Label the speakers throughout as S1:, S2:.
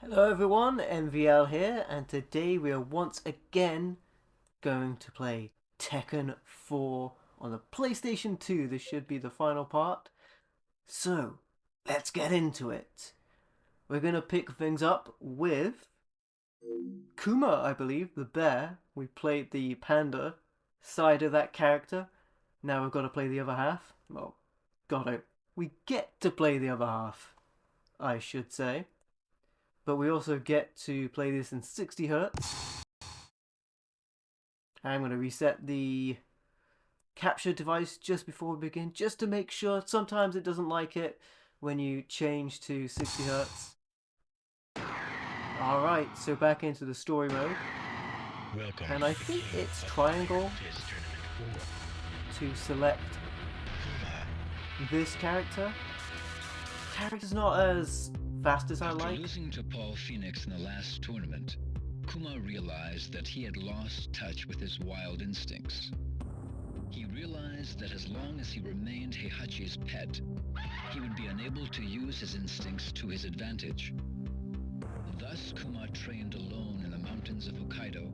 S1: Hello everyone, MVL here, and today we are once again going to play Tekken 4 on the PlayStation 2. This should be the final part. So, let's get into it. We're going to pick things up with Kuma, I believe, the bear. We played the panda side of that character. Now we've got to play the other half. Well, we get to play the other half, I should say. But we also get to play this in 60 Hz. I'm going to reset the capture device just before we begin, just to make sure. Sometimes it doesn't like it when you change to 60 Hz. Alright, so back into the story mode.
S2: Welcome.
S1: And I think it's triangle to select this character. Character's not as fast as I
S2: After
S1: like.
S2: losing to Paul Phoenix in the last tournament, Kuma realized that he had lost touch with his wild instincts. He realized that as long as he remained Heihachi's pet, he would be unable to use his instincts to his advantage. Thus, Kuma trained alone in the mountains of Hokkaido,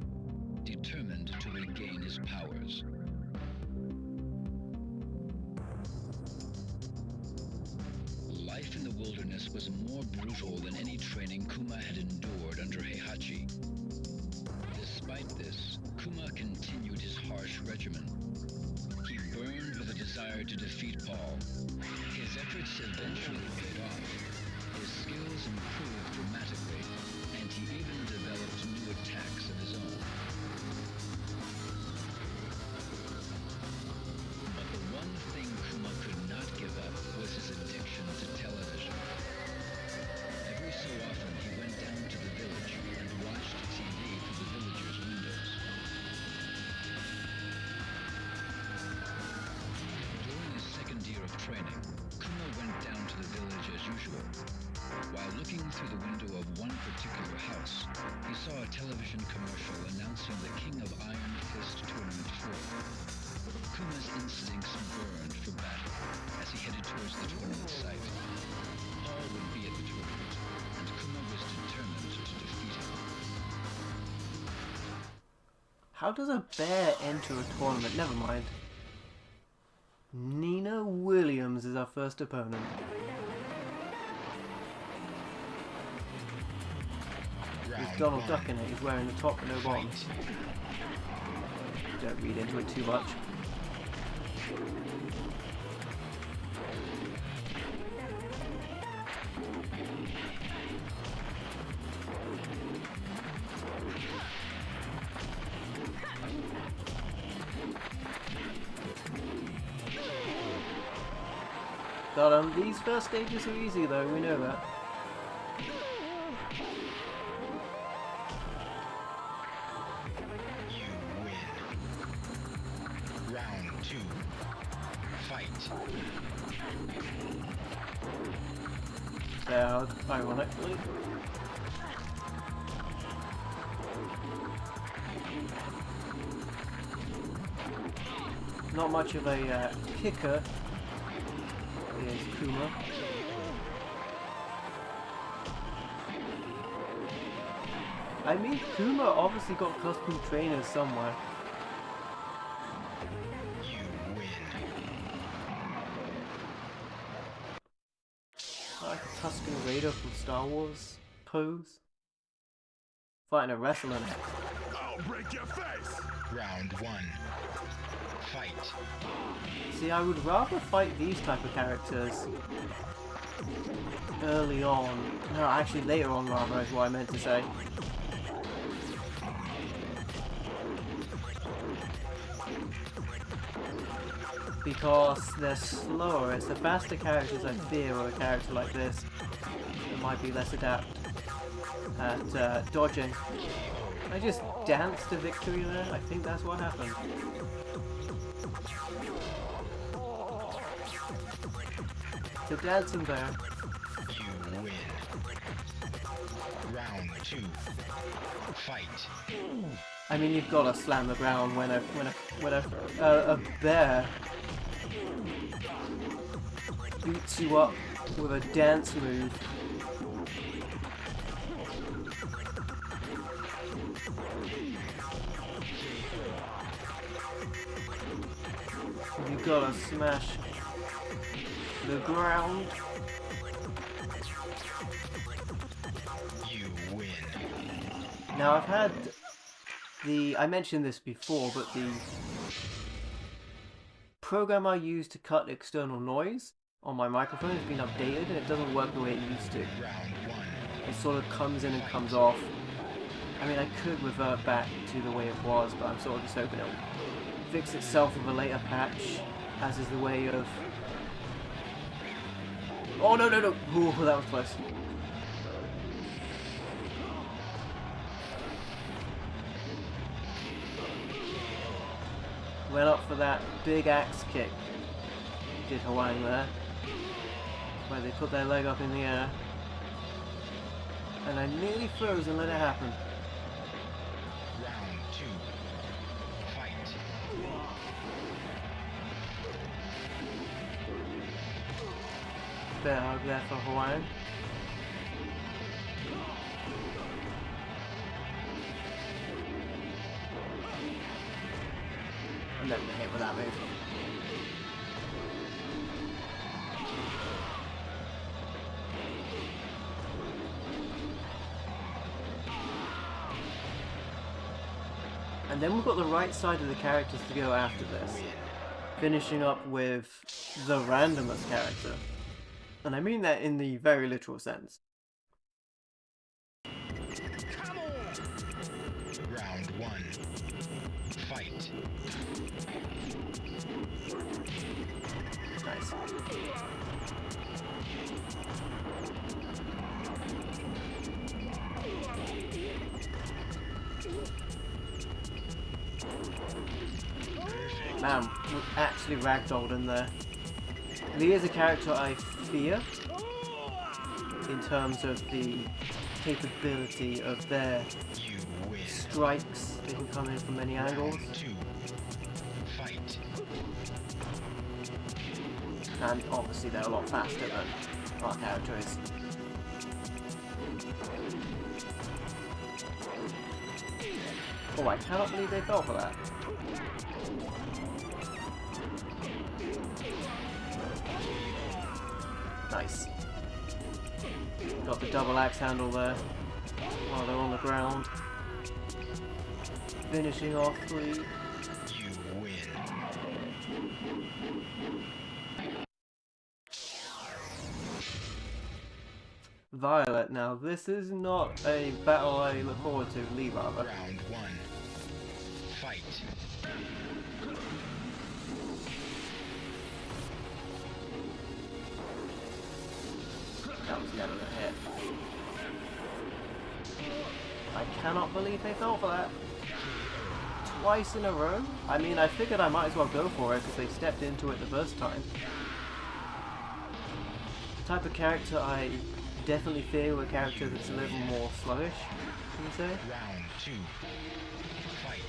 S2: determined to regain his powers. Life in the wilderness was more brutal than any training Kuma had endured under Heihachi. Despite this, Kuma continued his harsh regimen. He burned with a desire to defeat Paul. His efforts eventually paid off. His skills improved dramatically, and he even developed new attacks of his own. But the one thing Kuma could not give up was his addiction to television. Every so often he went down to the village and watched TV through the villagers' windows. During his second year of training, Kuma went down to the village as usual. While looking through the window of one particular house, he saw a television commercial announcing the King of Iron Fist Tournament 4. Kuma's instincts burned for battle as he headed towards the tournament site. Paul would be at the tournament, and Kuma was determined to defeat him.
S1: How does a bear enter a tournament? Never mind. Nina Williams is our first opponent. With Donald Duck in it, he's wearing the top but no bottoms. Don't read into it too much. Got him. These first stages are easy though, we know that.
S2: You win. Round 2. Fight.
S1: Bear hug, ironically. Not much of a kicker is Kuma. I mean, Kuma obviously got custom trainers somewhere.
S2: You win.
S1: Like a Tusken Raider from Star Wars pose. Fighting a wrestler.
S3: I'll break your face!
S2: Round 1. Fight.
S1: See, I would rather fight these type of characters early on. No, actually later on rather is what I meant to say. Because they're slower. It's the faster characters I fear, or a character like this that might be less adept at dodging. I just danced to victory there. I think that's what happened. So dancing there.
S2: You win. Round 2. Fight.
S1: I mean, you've got to slam the ground when a bear beats you up with a dance move. You gotta smash the ground.
S2: You win.
S1: Now I've had I mentioned this before, but the program I use to cut external noise on my microphone has been updated and it doesn't work the way it used to.
S2: Round one.
S1: It sort of comes in and comes off. I mean, I could revert back to the way it was, but I'm sort of just hoping it'll fix itself with a later patch, as is the way of... Oh, no, no, no! Ooh, that was close. Went up for that big axe kick. Did Hawaiian there. Where they put their leg up in the air. And I nearly froze and let it happen.
S2: Round two. Fight.
S1: Bear hug there for Hawaiian. I'm never gonna hit with that move. And then we've got the right side of the characters to go after this. Finishing up with the randomest character. And I mean that in the very literal sense.
S2: Round one. Fight.
S1: Nice. Man, we actually ragdolled in there. And he is a character I fear in terms of the capability of their
S2: You win.
S1: strikes. They can come in from many angles.
S2: Round two. Fight.
S1: And obviously they're a lot faster than our character is. Oh, I cannot believe they fell for that. Nice. Got the double axe handle there while they're on the ground. Finishing off three.
S2: You win.
S1: Violet. Now, this is not a battle I look forward to, Lee rather.
S2: Round one. Fight.
S1: That was never a hit. I cannot believe they fell for that. Twice in a row? I mean, I figured I might as well go for it because they stepped into it the first time. The type of character I definitely fear, a character that's a little more sluggish, can you say?
S2: Round two. Fight.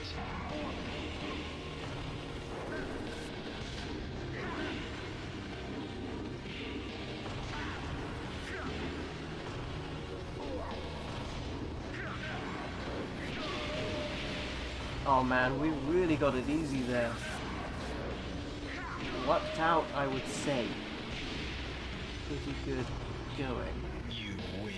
S1: Oh man, we really got it easy there. Wiped out, I would say. Pretty good going.
S2: You win.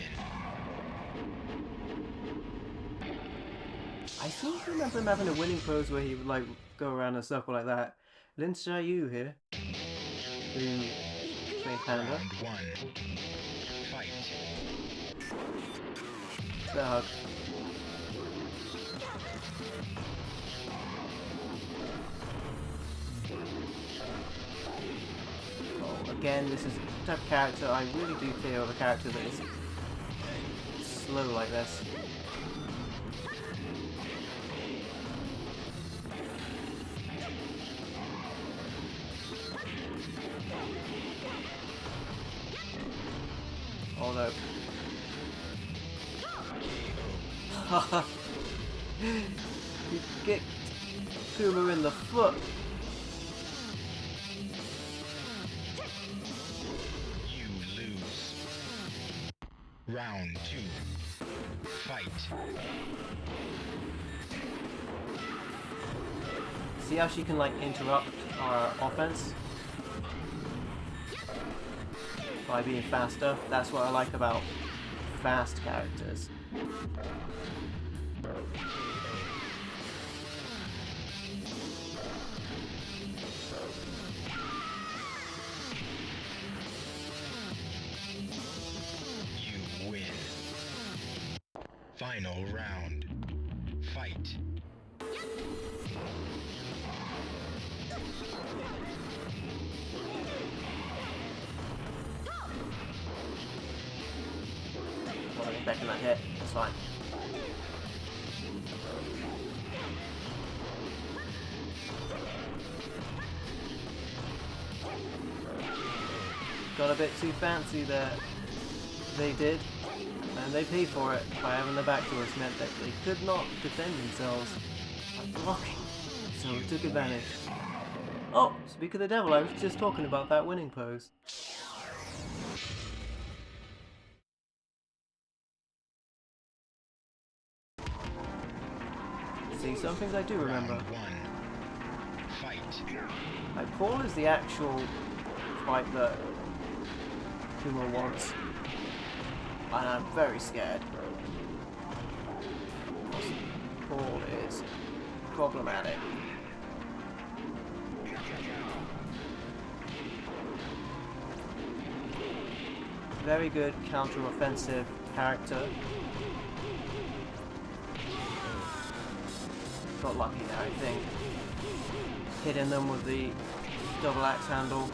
S1: I seem to remember him having a winning pose where he would like go around in a circle like that. Lin Xiaoyu here, who played Panda.
S2: Round one. Fight.
S1: The hug. Oh, again, this is the type of character I really do fear of, a character that is slow like this. Oh no. He kicked Kuma in the foot.
S2: You lose. Round two. Fight.
S1: See how she can like interrupt our offense by being faster? That's what I like about fast characters.
S4: You win. Final round. Fight.
S1: Well, I'm back in that hit. That's fine. Got a bit too fancy there. They did. And they paid for it by having their back to us, meant that they could not defend themselves by blocking. So we took advantage. Oh, speak of the devil, I was just talking about that winning pose. See, some things I do remember.
S4: Round one. Fight.
S1: Like, Paul is the actual fight that Kuma wants. And I'm very scared. Paul is problematic. Very good counter-offensive character. Got lucky there, I think. Hitting them with the double axe handle.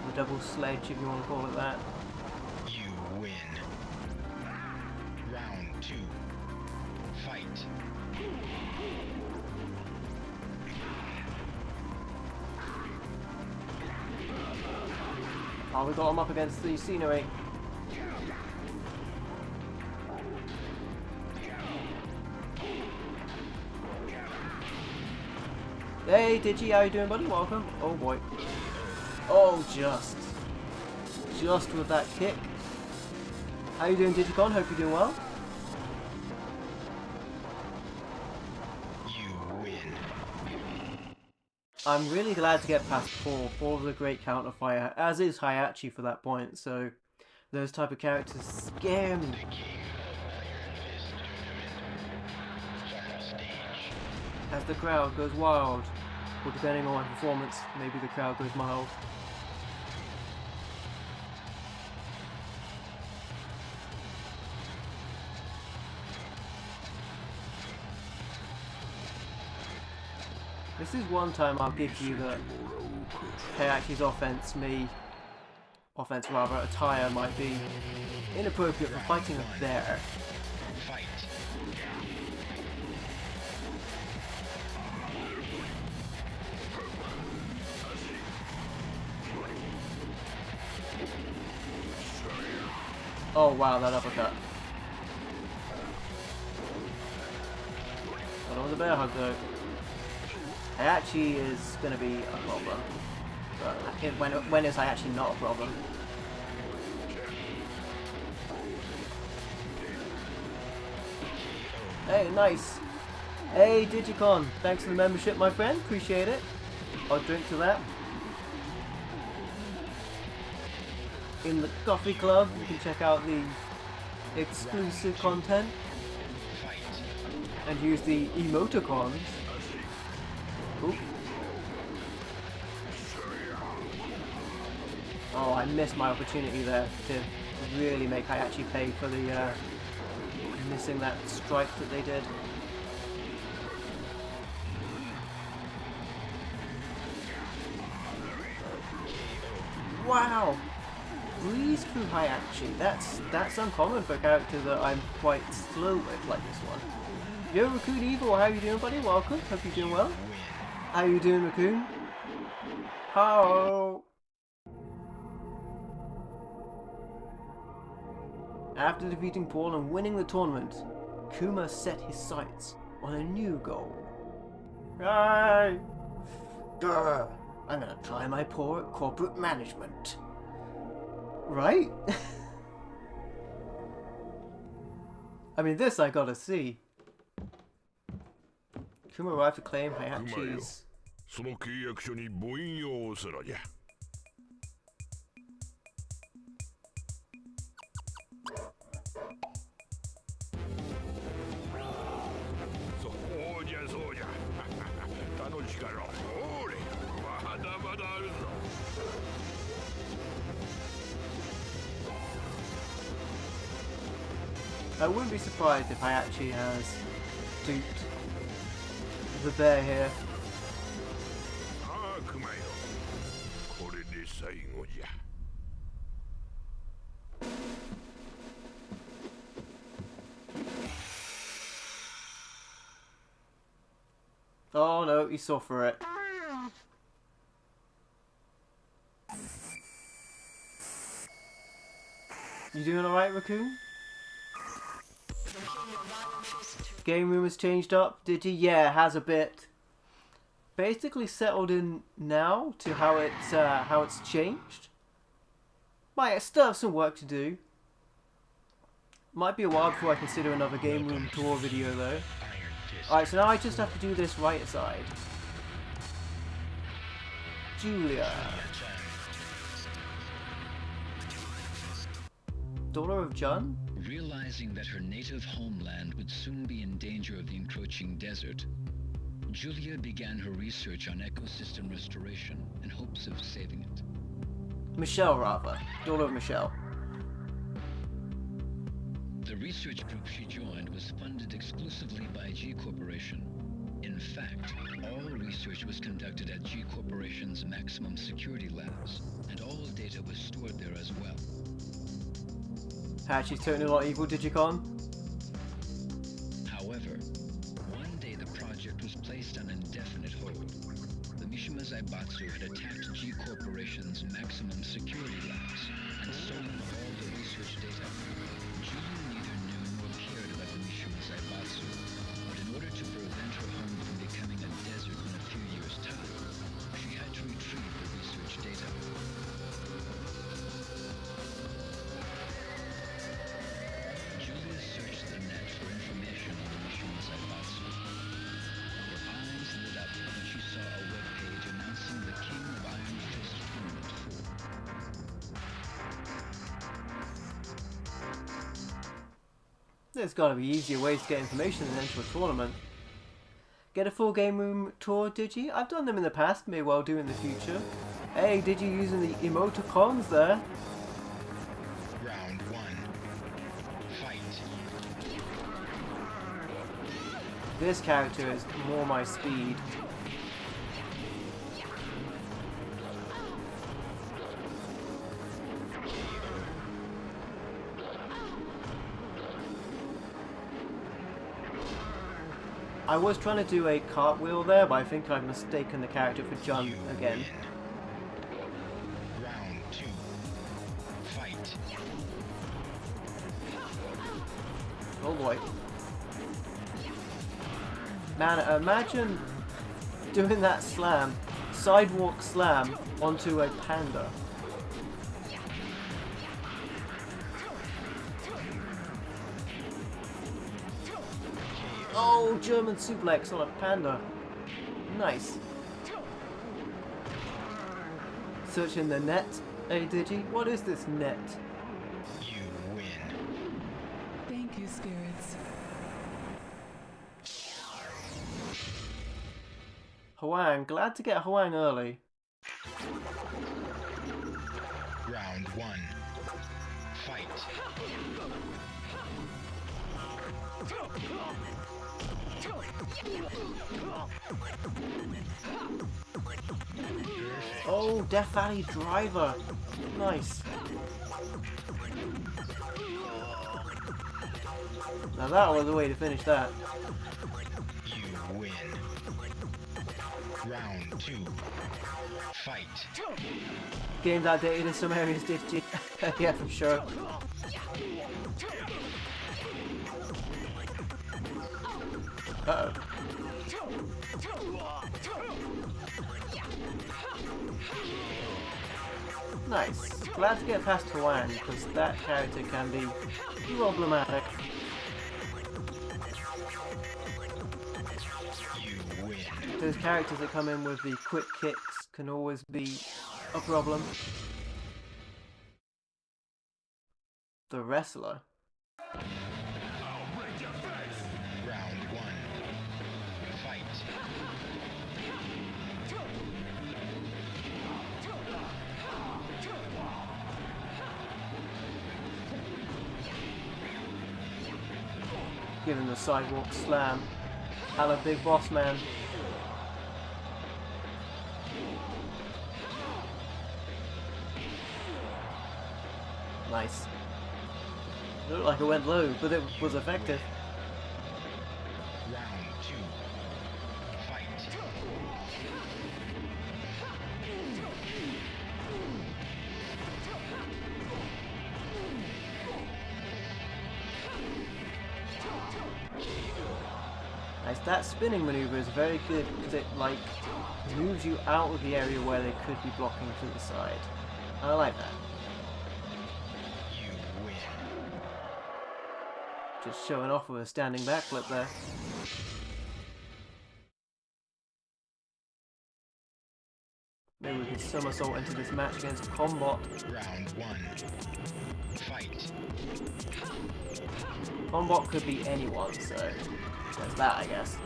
S1: The double sledge, if you want to call it that.
S4: You win. Round two. Fight.
S1: Oh, we got him up against the scenery. Hey, Digi, how you doing, buddy? Welcome. Oh boy. Oh, just with that kick. How you doing, Digicon? Hope you're doing well.
S4: You win.
S1: I'm really glad to get past Paul. Paul's a great counter fighter, as is Hayachi for that point, so those type of characters scare me. As the crowd goes wild, or depending on my performance, maybe the crowd goes mild. This is one time I'll give you that Hayachi's attire might be inappropriate for fighting a bear.
S4: Fight.
S1: Oh wow, that uppercut. Got on with the bear hug though. Hayachi is going to be a problem. But when is Hayachi not a problem? Hey, nice. Hey, Digicon. Thanks for the membership, my friend. Appreciate it. I'll drink to that. In the coffee club, you can check out the exclusive content and use the emoticons. Ooh. Oh, I missed my opportunity there to really make Hayachi pay for the missing that strike that they did. Wow! Breeze through Hayachi. That's uncommon for a character that I'm quite slow with, like this one. Yo, Raccoon Evil, how you doing, buddy? Welcome. Hope you're doing well. How you doing, Raccoon? How? After defeating Paul and winning the tournament, Kuma set his sights on a new goal. Hey! Duh! I'm gonna try my paw at corporate management. Right? I mean, this I gotta see. Kuma arrived to claim Hayachi's.
S3: その契約書に母印用をするじゃ。そうじゃそうじゃ。楽しかろう。おれ、まだまだあるぞ。
S1: I wouldn't be surprised if Hayachi has duped the bear here.
S3: ああ、熊よ。これで最後じゃ。
S1: Oh no, he saw for it. You doing alright, Raccoon? Game room has changed up, did you? Yeah, it has a bit. Basically settled in now to how it's changed. Might still have some work to do. Might be a while before I consider another game room tour video though. Alright, so now I just have to do this right side. Julia. Daughter of Jun?
S2: Realizing that her native homeland would soon be in danger of the encroaching desert, Julia began her research on ecosystem restoration in hopes of saving it.
S1: Michelle, rather. Daughter of Michelle.
S2: The research group she joined was funded exclusively by G Corporation. In fact, all research was conducted at G Corporation's maximum security labs, and all data was stored there as well.
S1: Hachi's turning a lot evil, Digicon.
S2: However, one day the project was placed on indefinite hold. The Mishima Zaibatsu had attacked G Corporation's maximum security labs and stolen all the research data. Julia neither knew nor cared about the Mishima Zaibatsu, but in order to prevent her home from becoming a desert in a few years' time, she had to retrieve the research data. Julia searched the net for information on the Mishima Zaibatsu. Her eyes lit up when she saw a webpage announcing the King of Iron Fist Tournament 4.
S1: There's gotta be easier ways to get information than enter a tournament. Get a full game room tour, Digi? I've done them in the past, may well do in the future. Hey, Digi using the emoticons there.
S4: Round one. Fight.
S1: This character is more my speed. I was trying to do a cartwheel there, but I think I've mistaken the character for Jun
S4: You
S1: again.
S4: win. Round two. Fight.
S1: Oh boy. Man, imagine doing that slam, sidewalk slam, onto a panda. Oh, German suplex on a panda. Nice. Searching the net. Hey, Digi, what is this net?
S4: You win.
S5: Thank you, spirits.
S1: Hwang, glad to get Hwang early.
S4: Round one. Fight.
S1: Oh, Death Valley Driver. Nice. Now that was the way to finish that.
S4: You win. Round two. Fight.
S1: Game's outdated in some areas, Digi. Yeah, for sure. Uh-oh. Nice. Glad to get past Hwang, because that character can be problematic.
S4: You
S1: those characters that come in with the quick kicks can always be a problem. The wrestler.
S4: Round 1. Fight.
S1: Giving the sidewalk slam. A la Big Boss Man. Nice. It looked like it went low, but it was effective.
S4: Round 2. Fight.
S1: Nice. That spinning maneuver is very good because it like moves you out of the area where they could be blocking to the side. I like that.
S4: You win.
S1: Just showing off with a standing backflip there. Maybe we can somersault into this match against Combot.
S4: Round 1. Fight.
S1: Combot could be anyone, so there's that, I guess.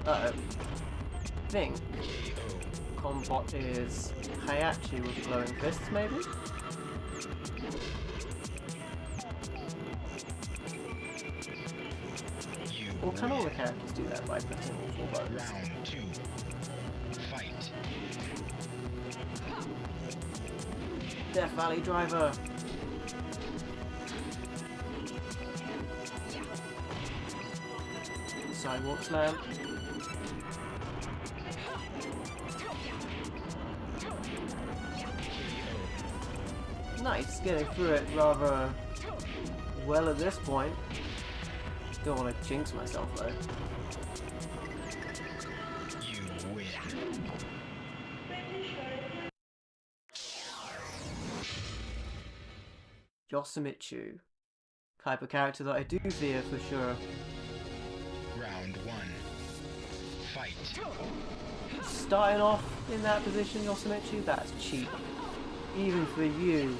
S1: Uh-oh. I think Combot is Hayachi with glowing fists, maybe? Or can all the characters do that by pressing all four buttons?
S4: Round 2. Fight.
S1: Death Valley Driver! Sidewalk Slam. Nice, getting through it rather well at this point. Don't want to jinx myself though.
S4: You win.
S1: Yosimitsu. Type of character that I do fear for sure.
S4: Round 1. Fight.
S1: Starting off in that position, Yosimitsu, that's cheap. Even for you.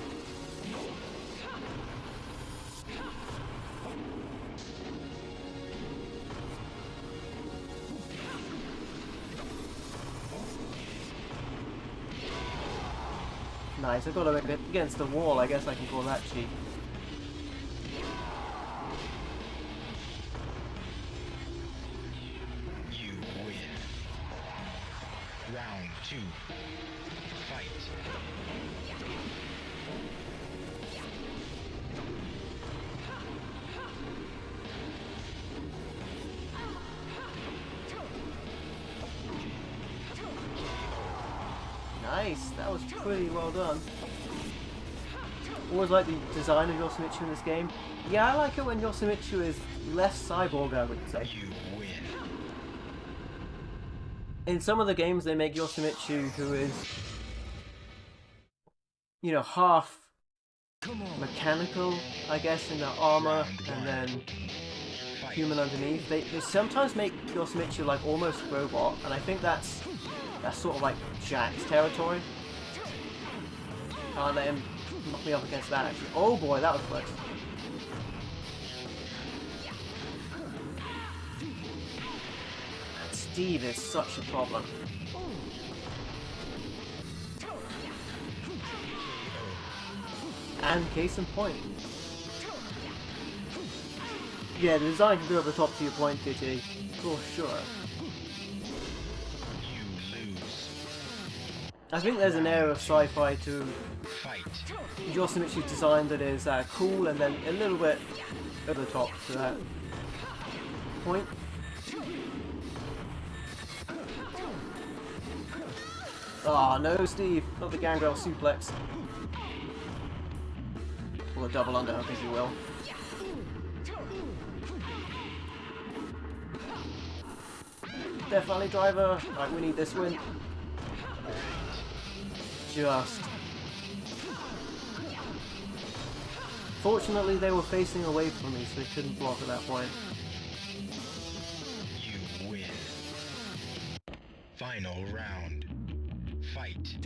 S1: Nice, I've got to make it against the wall, I guess I can call that cheap.
S4: You win. Round 2. Fight.
S1: Nice, that was pretty well done. Always like the design of Yosimitsu in this game. Yeah, I like it when Yosimitsu is less cyborg, I would say.
S4: You win.
S1: In some of the games they make Yosimitsu who is, you know, half mechanical, I guess, in the armor, and then
S4: Fight.
S1: human underneath. They sometimes make Yosimitsu like almost robot, and I think that's sort of like Jack's territory. Can't let him knock me up against that actually. Oh boy, that was close. Steve is such a problem. And case in point. Yeah, the design can build the top to your point, TT. For sure.
S4: You lose.
S1: I think there's an air of sci-fi to
S4: Fight.
S1: Yosimitsu's design that is cool and then a little bit over the top to that point. Ah, no, Steve, not the gangrel suplex. Or a double underhook, if you will. Death Valley Driver. Right, we need this win. Just. Fortunately, they were facing away from me, so they couldn't block at that point.
S4: You win. Final round. Fight.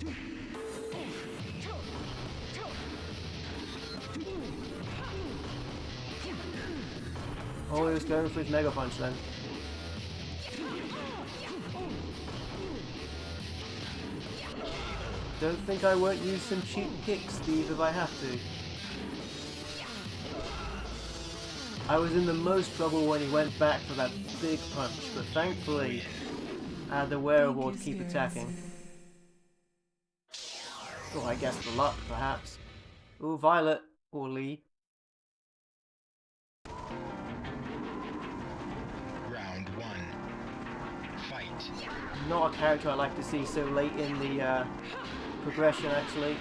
S1: Oh, he was going for his Mega Punch then. Don't think I won't use some cheap kicks, Steve, if I have to. I was in the most trouble when he went back for that big punch, but thankfully I had the wherewithal to keep attacking. Oh, I guess the luck, perhaps. Ooh, Violet or Lee.
S4: Round 1. Fight.
S1: Not a character I like to see so late in the progression, actually.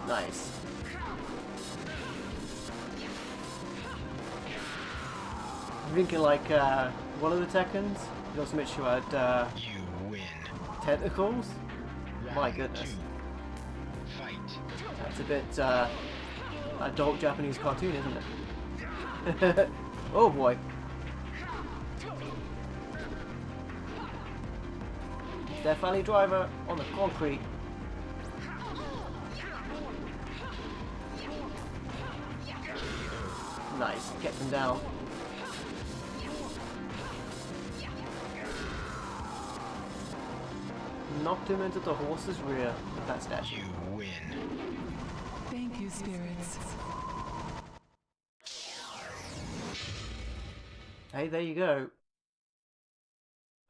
S1: Nice. I'm thinking like one of the Tekkens. You also make sure I had
S4: You win.
S1: tentacles.
S4: Round
S1: My goodness.
S4: 2. Fight.
S1: That's a bit adult Japanese cartoon, isn't it? Oh boy. Death Valley Driver on the concrete. Nice, kept him down. Knocked him into the horse's rear with that statue.
S4: You win.
S5: Thank you, spirits.
S1: Hey, there you go.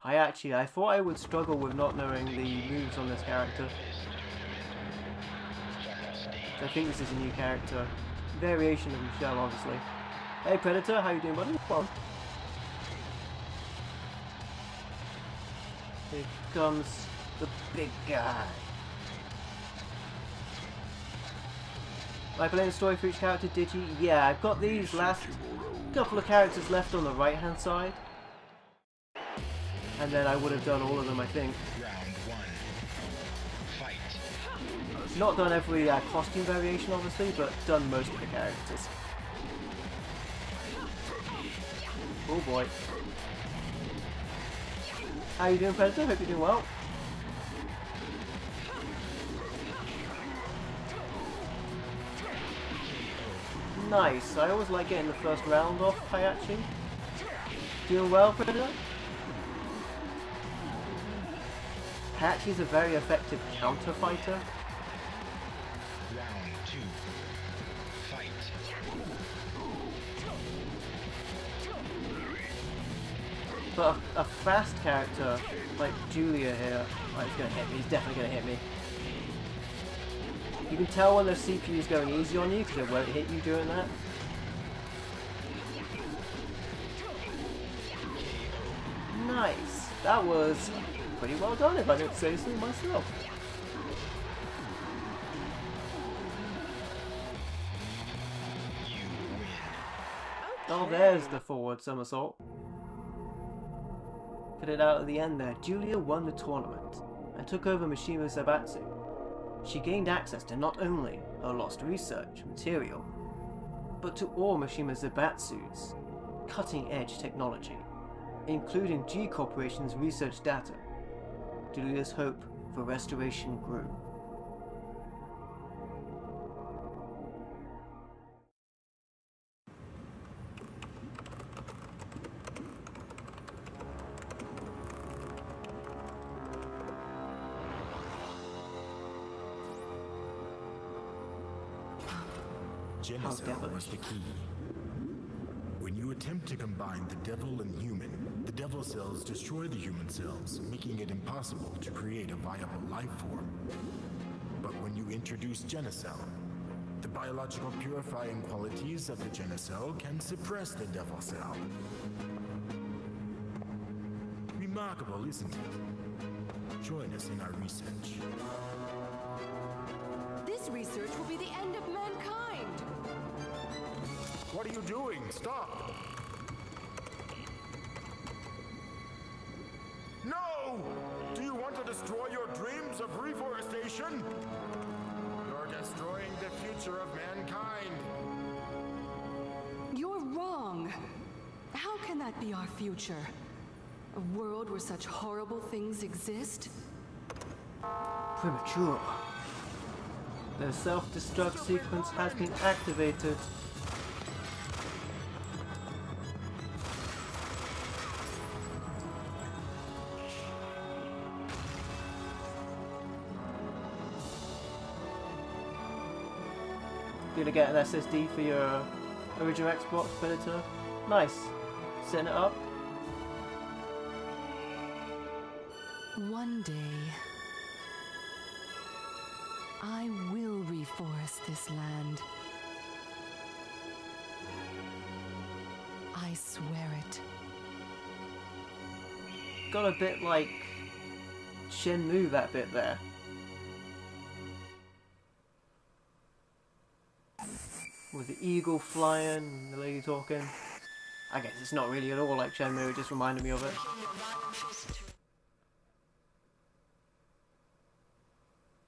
S1: I thought I would struggle with not knowing the moves on this character. So I think this is a new character. Variation of Michelle, obviously. Hey Predator, how you doing, buddy? Come on. Here comes the big guy. Am I playing a story for each character, did you? Yeah, I've got these last couple of characters left on the right hand side. And then I would have done all of them, I think.
S4: Round 1. Fight.
S1: Not done every costume variation, obviously, but done most of the characters. Oh boy. How you doing, Predator? Hope you're doing well. Nice. I always like getting the first round off, Hayachi. Doing well, Predator? Hayachi's a very effective counter fighter.
S4: Round 2. Fight.
S1: But a fast character like Julia here, oh, he's gonna hit me, he's definitely gonna hit me. You can tell when the CPU is going easy on you because it won't hit you doing that. Nice! That was pretty well done if I don't say so myself.
S4: You win.
S1: Oh, there's the forward somersault. Cut it out at the end there. Julia won the tournament and took over Mishima Zaibatsu. She gained access to not only her lost research material, but to all Mishima Zaibatsu's cutting-edge technology, including G Corporation's research data. Julia's hope for restoration grew.
S6: Genocell was the key. When you attempt to combine the devil and human, the devil cells destroy the human cells, making it impossible to create a viable life form. But when you introduce Genocell, the biological purifying qualities of the Genocell can suppress the devil cell. Remarkable, isn't it? Join us in our research.
S7: This research will be the end of mankind.
S6: What are you doing? Stop! No! Do you want to destroy your dreams of reforestation? You're destroying the future of mankind.
S5: You're wrong. How can that be our future? A world where such horrible things exist?
S1: Premature. The self-destruct sequence has been activated. Gonna get an SSD for your original Xbox Predator. Nice. Setting it up.
S5: One day, I will reforest this land. I swear it.
S1: Got a bit like Shenmue, that bit there. With the eagle flying and the lady talking. I guess it's not really at all like Shenmue, it just reminded me of it.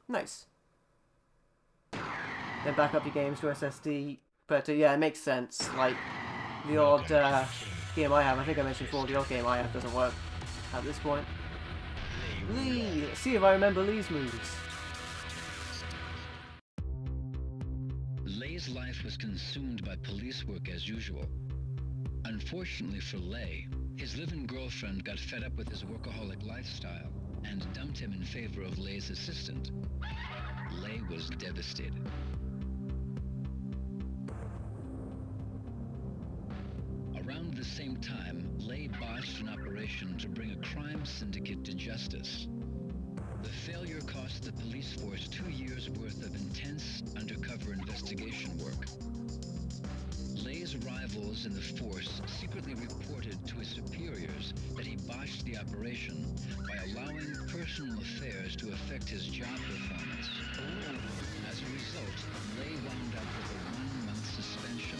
S1: Nice. Then back up your games to SSD. But yeah, it makes sense. Like, the odd game I have, I think I mentioned before, the odd game I have doesn't work at this point. Lee! Let's see if I remember Lee's moves.
S2: Lei's life was consumed by police work as usual. Unfortunately for Lei, his live-in girlfriend got fed up with his workaholic lifestyle and dumped him in favor of Lei's assistant. Lei was devastated. Around the same time, Lei botched an operation to bring a crime syndicate to justice. The failure cost the police force 2 years' worth of intense undercover investigation work. Lei's rivals in the force secretly reported to his superiors that he botched the operation by allowing personal affairs to affect his job performance. As a result, Lei wound up with a 1-month suspension.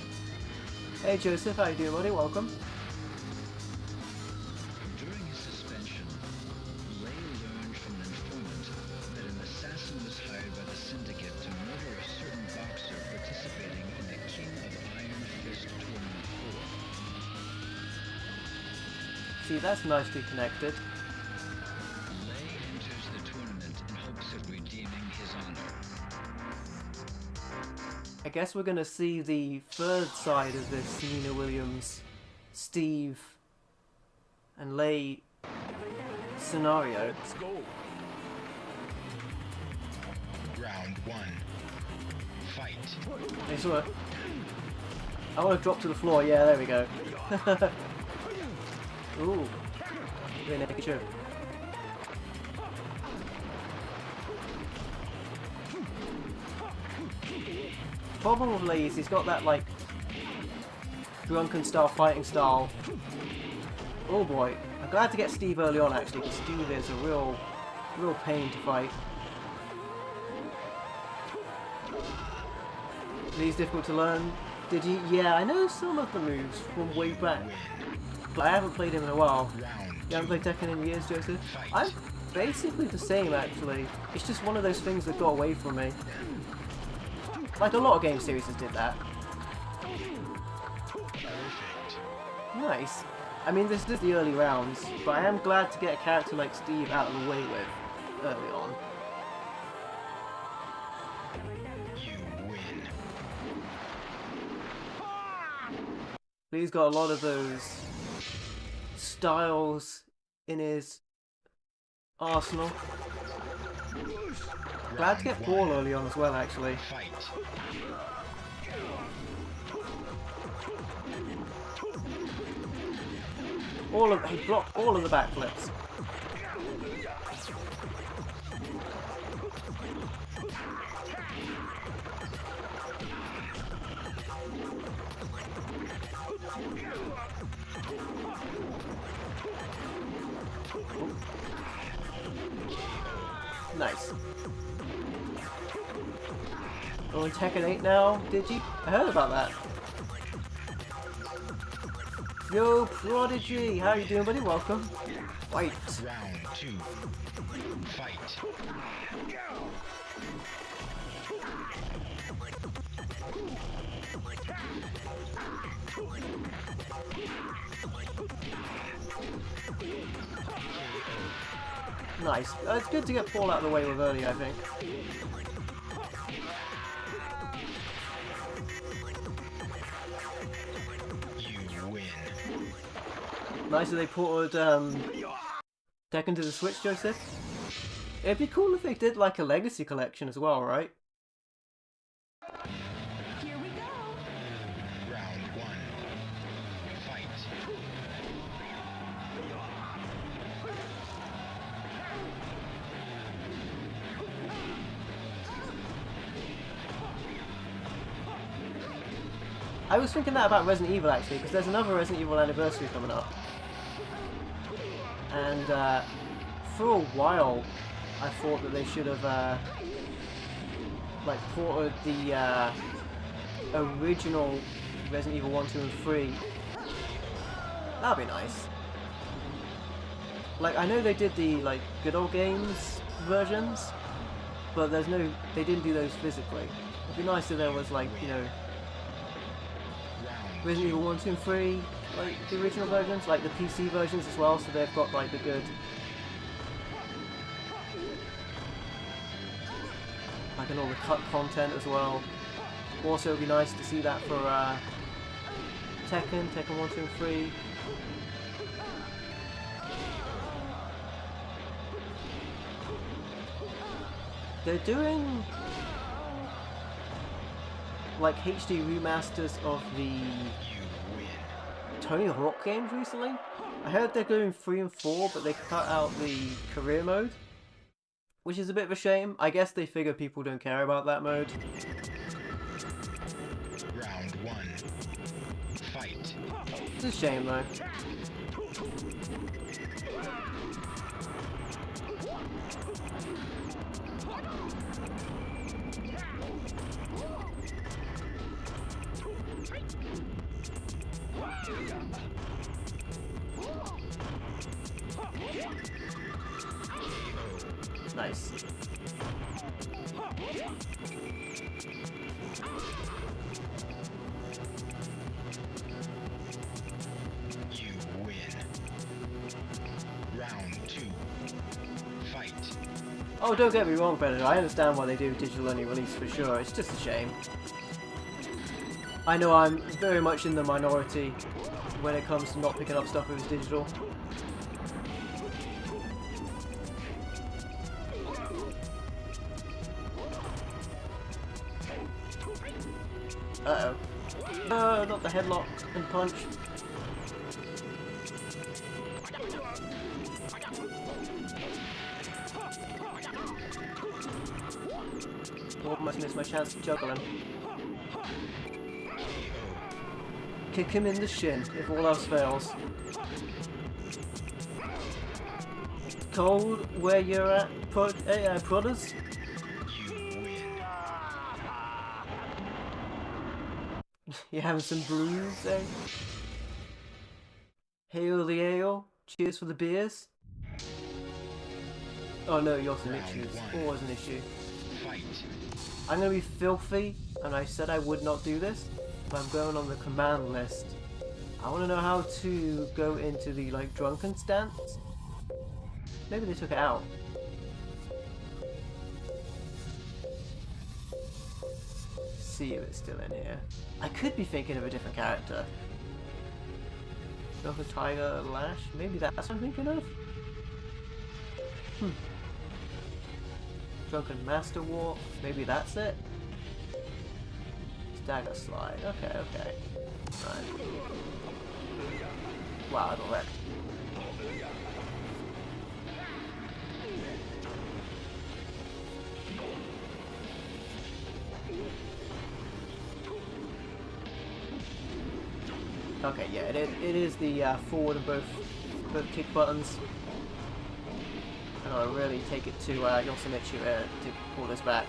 S1: Hey Joseph, how you doing, buddy? Welcome.
S2: During his suspension, Lei learned from an informant that an assassin was hired by the syndicate to murder a certain boxer participating in the King of Iron Fist Tournament 4.
S1: See, that's nicely connected.
S2: Lei enters the tournament in hopes of redeeming his honor.
S1: I guess we're gonna see the third side of this Nina Williams, Steve, and Lei scenario.
S3: Let's go.
S4: Round 1. Fight.
S1: Hey, sort of. I want to drop to the floor. Yeah, there we go. Ooh, really naked show. Problem with Lei is he's got that like drunken style fighting style. Oh boy, I'm glad to get Steve early on actually, because Steve is a real pain to fight. Lei's difficult to learn. Did you? Yeah, I know some of the moves from way back, but I haven't played him in a while. You haven't played Tekken in years, Joseph? I'm basically the same actually. It's just one of those things that got away from me. Like a lot of game series did that. Nice. I mean, this is the early rounds, but I am glad to get a character like Steve out of the way with early on.
S4: You win.
S1: He's got a lot of those styles in his arsenal. Glad to get Paul early on as well, actually.
S4: Fight.
S1: He blocked all of the backflips. Nice. Oh, in Tekken 8 now, did you? I heard about that. Yo, Prodigy! How you doing, buddy? Welcome. Fight.
S4: Round 2. Fight.
S1: Nice. It's good to get Paul out of the way with early, I think.
S4: You win.
S1: Nice that they ported Tekken to the Switch, Joseph. It'd be cool if they did like a Legacy collection as well, right?
S5: Here we go.
S4: Round 1. Fight.
S1: I was thinking that about Resident Evil actually, because there's another Resident Evil anniversary coming up. And for a while, I thought that they should have like ported the original Resident Evil 1, 2, and 3. That'd be nice. Like I know they did the like good old games versions, but there's no, they didn't do those physically. It'd be nice if there was like, you know, Resident Evil 1, 2, and 3, like the original versions, like the PC versions as well, so they've got like the good, like and all the cut content as well. Also, it'd be nice to see that for Tekken 1, 2, and 3. They're doing like HD remasters of the Tony Hawk games recently. I heard they're doing 3 and 4, but they cut out the career mode, which is a bit of a shame. I guess they figure people don't care about that mode.
S4: Round 1. Fight.
S1: It's a shame though. Nice.
S4: You win. Round 2. Fight.
S1: Oh, don't get me wrong, Predator. I understand why they do digital only release for sure. It's just a shame. I know I'm very much in the minority when it comes to not picking up stuff if it's digital. Uh-oh. No, not the headlock and punch. Almost missed my chance to juggle him. Kick him in the shin if all else fails. Cold where you're at, Prodders? You having some brews, eh? Hail the ale. Cheers for the beers. Oh no, you're some issues. Always an issue.
S4: Fight.
S1: I'm gonna be filthy, and I said I would not do this, but I'm going on the command list. I want to know how to go into the like drunken stance. Maybe they took it out. See if it's still in here. I could be thinking of a different character. Drunken Tiger Lash? Maybe that's what I'm thinking of? Drunken Master Walk? Maybe that's it? Stagger Slide. Okay, okay. Right. Wow, I got wrecked. Okay, yeah, it is the forward and both kick buttons. I gotta really take it to Yoshimichi to pull this back.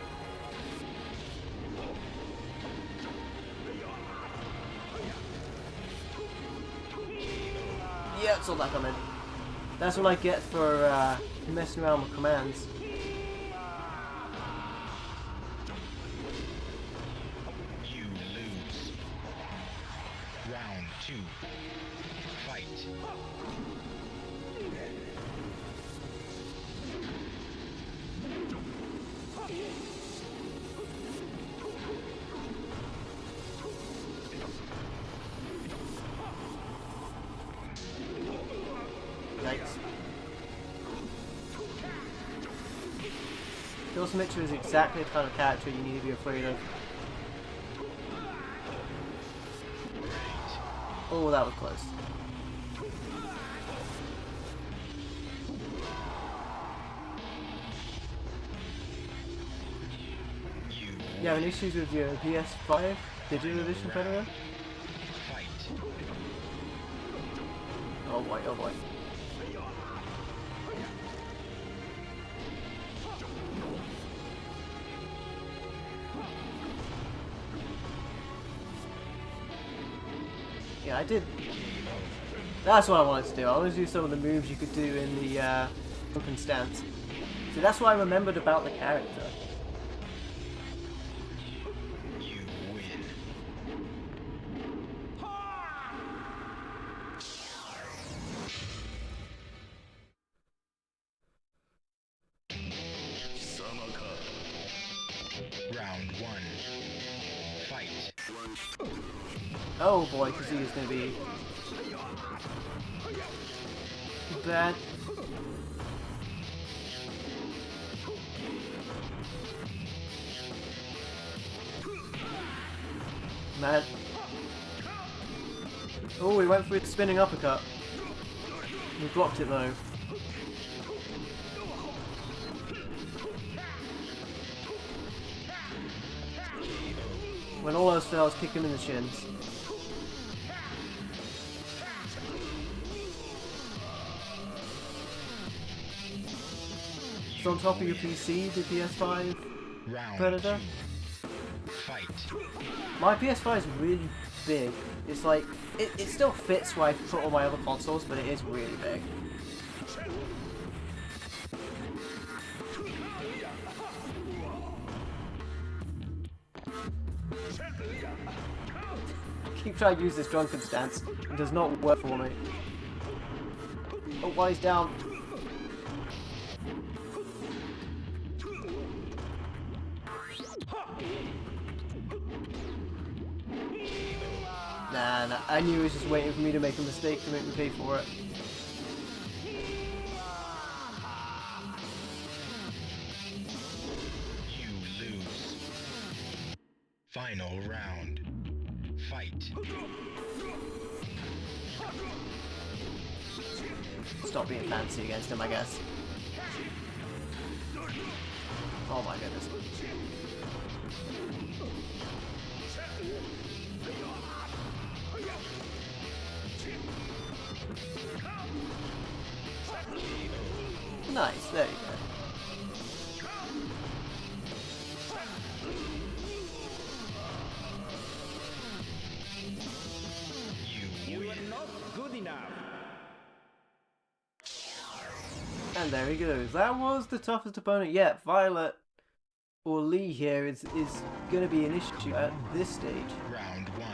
S1: Yeah, saw that coming. That's what I get for messing around with commands.
S4: You lose. Round 2. Fight.
S1: Yikes. Kill Symmetra is exactly the kind of character you need to be afraid of. Oh, that was close. You having issues with your PS5 Digital Edition Predator?
S4: Fight.
S1: Oh boy, oh boy. Yeah, I did. That's what I wanted to do. I wanted to do some of the moves you could do in the open stance. So that's what I remembered about the character.
S4: You win. Round 1. Fight.
S1: Oh boy, because he is going to be bad. Man. Oh, he went for his spinning uppercut. We blocked it though. When all else fails, kick him in the shins. It's on top of your PC, the PS5
S4: Round
S1: Predator.
S4: 2. Fight.
S1: My PS5 is really big. It's like, it still fits where I put all my other consoles, but it is really big. I keep trying to use this drunken stance. It does not work for me. Oh, while he's down. Nah, I knew he was just waiting for me to make a mistake to make me pay for it.
S4: You lose. Final round. Fight.
S1: Stop being fancy against him, I guess. Oh my goodness. Nice, there you go.
S4: You win.
S1: And there he goes. That was the toughest opponent yet. Violet or Lee here is going to be an issue at this stage.
S4: Round 1.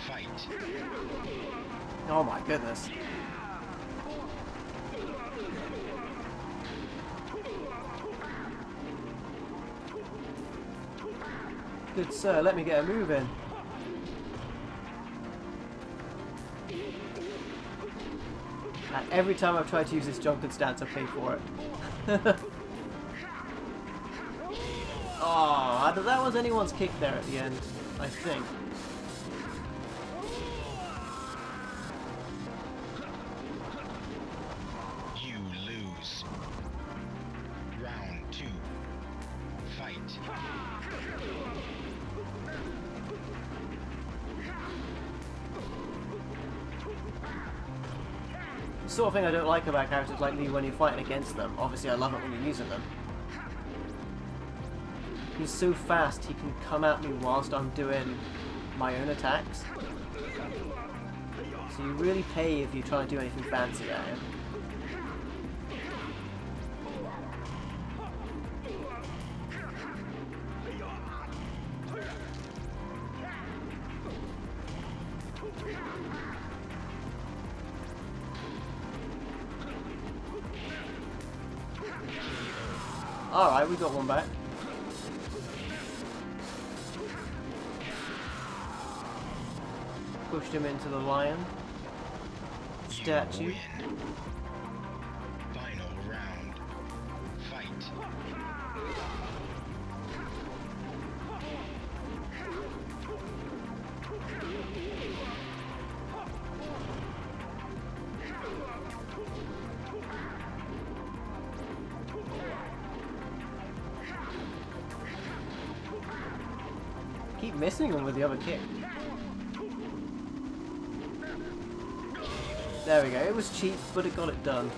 S4: Fight.
S1: Oh my goodness. Good sir, let me get a move in. And every time I've tried to use this drunken stance, I pay for it. Oh, that was anyone's kick there at the end, I think.
S4: You lose. Round 2. Fight.
S1: The sort of thing I don't like about characters like Lee when you're fighting against them. Obviously I love it when you're using them. He's so fast he can come at me whilst I'm doing my own attacks. so you really pay if you try to do anything fancy at him. Alright, we got one back. Pushed him into the lion statue.
S4: You win. Final round. Fight.
S1: Keep missing him with the other kick. There we go. It was cheap, but it got it done.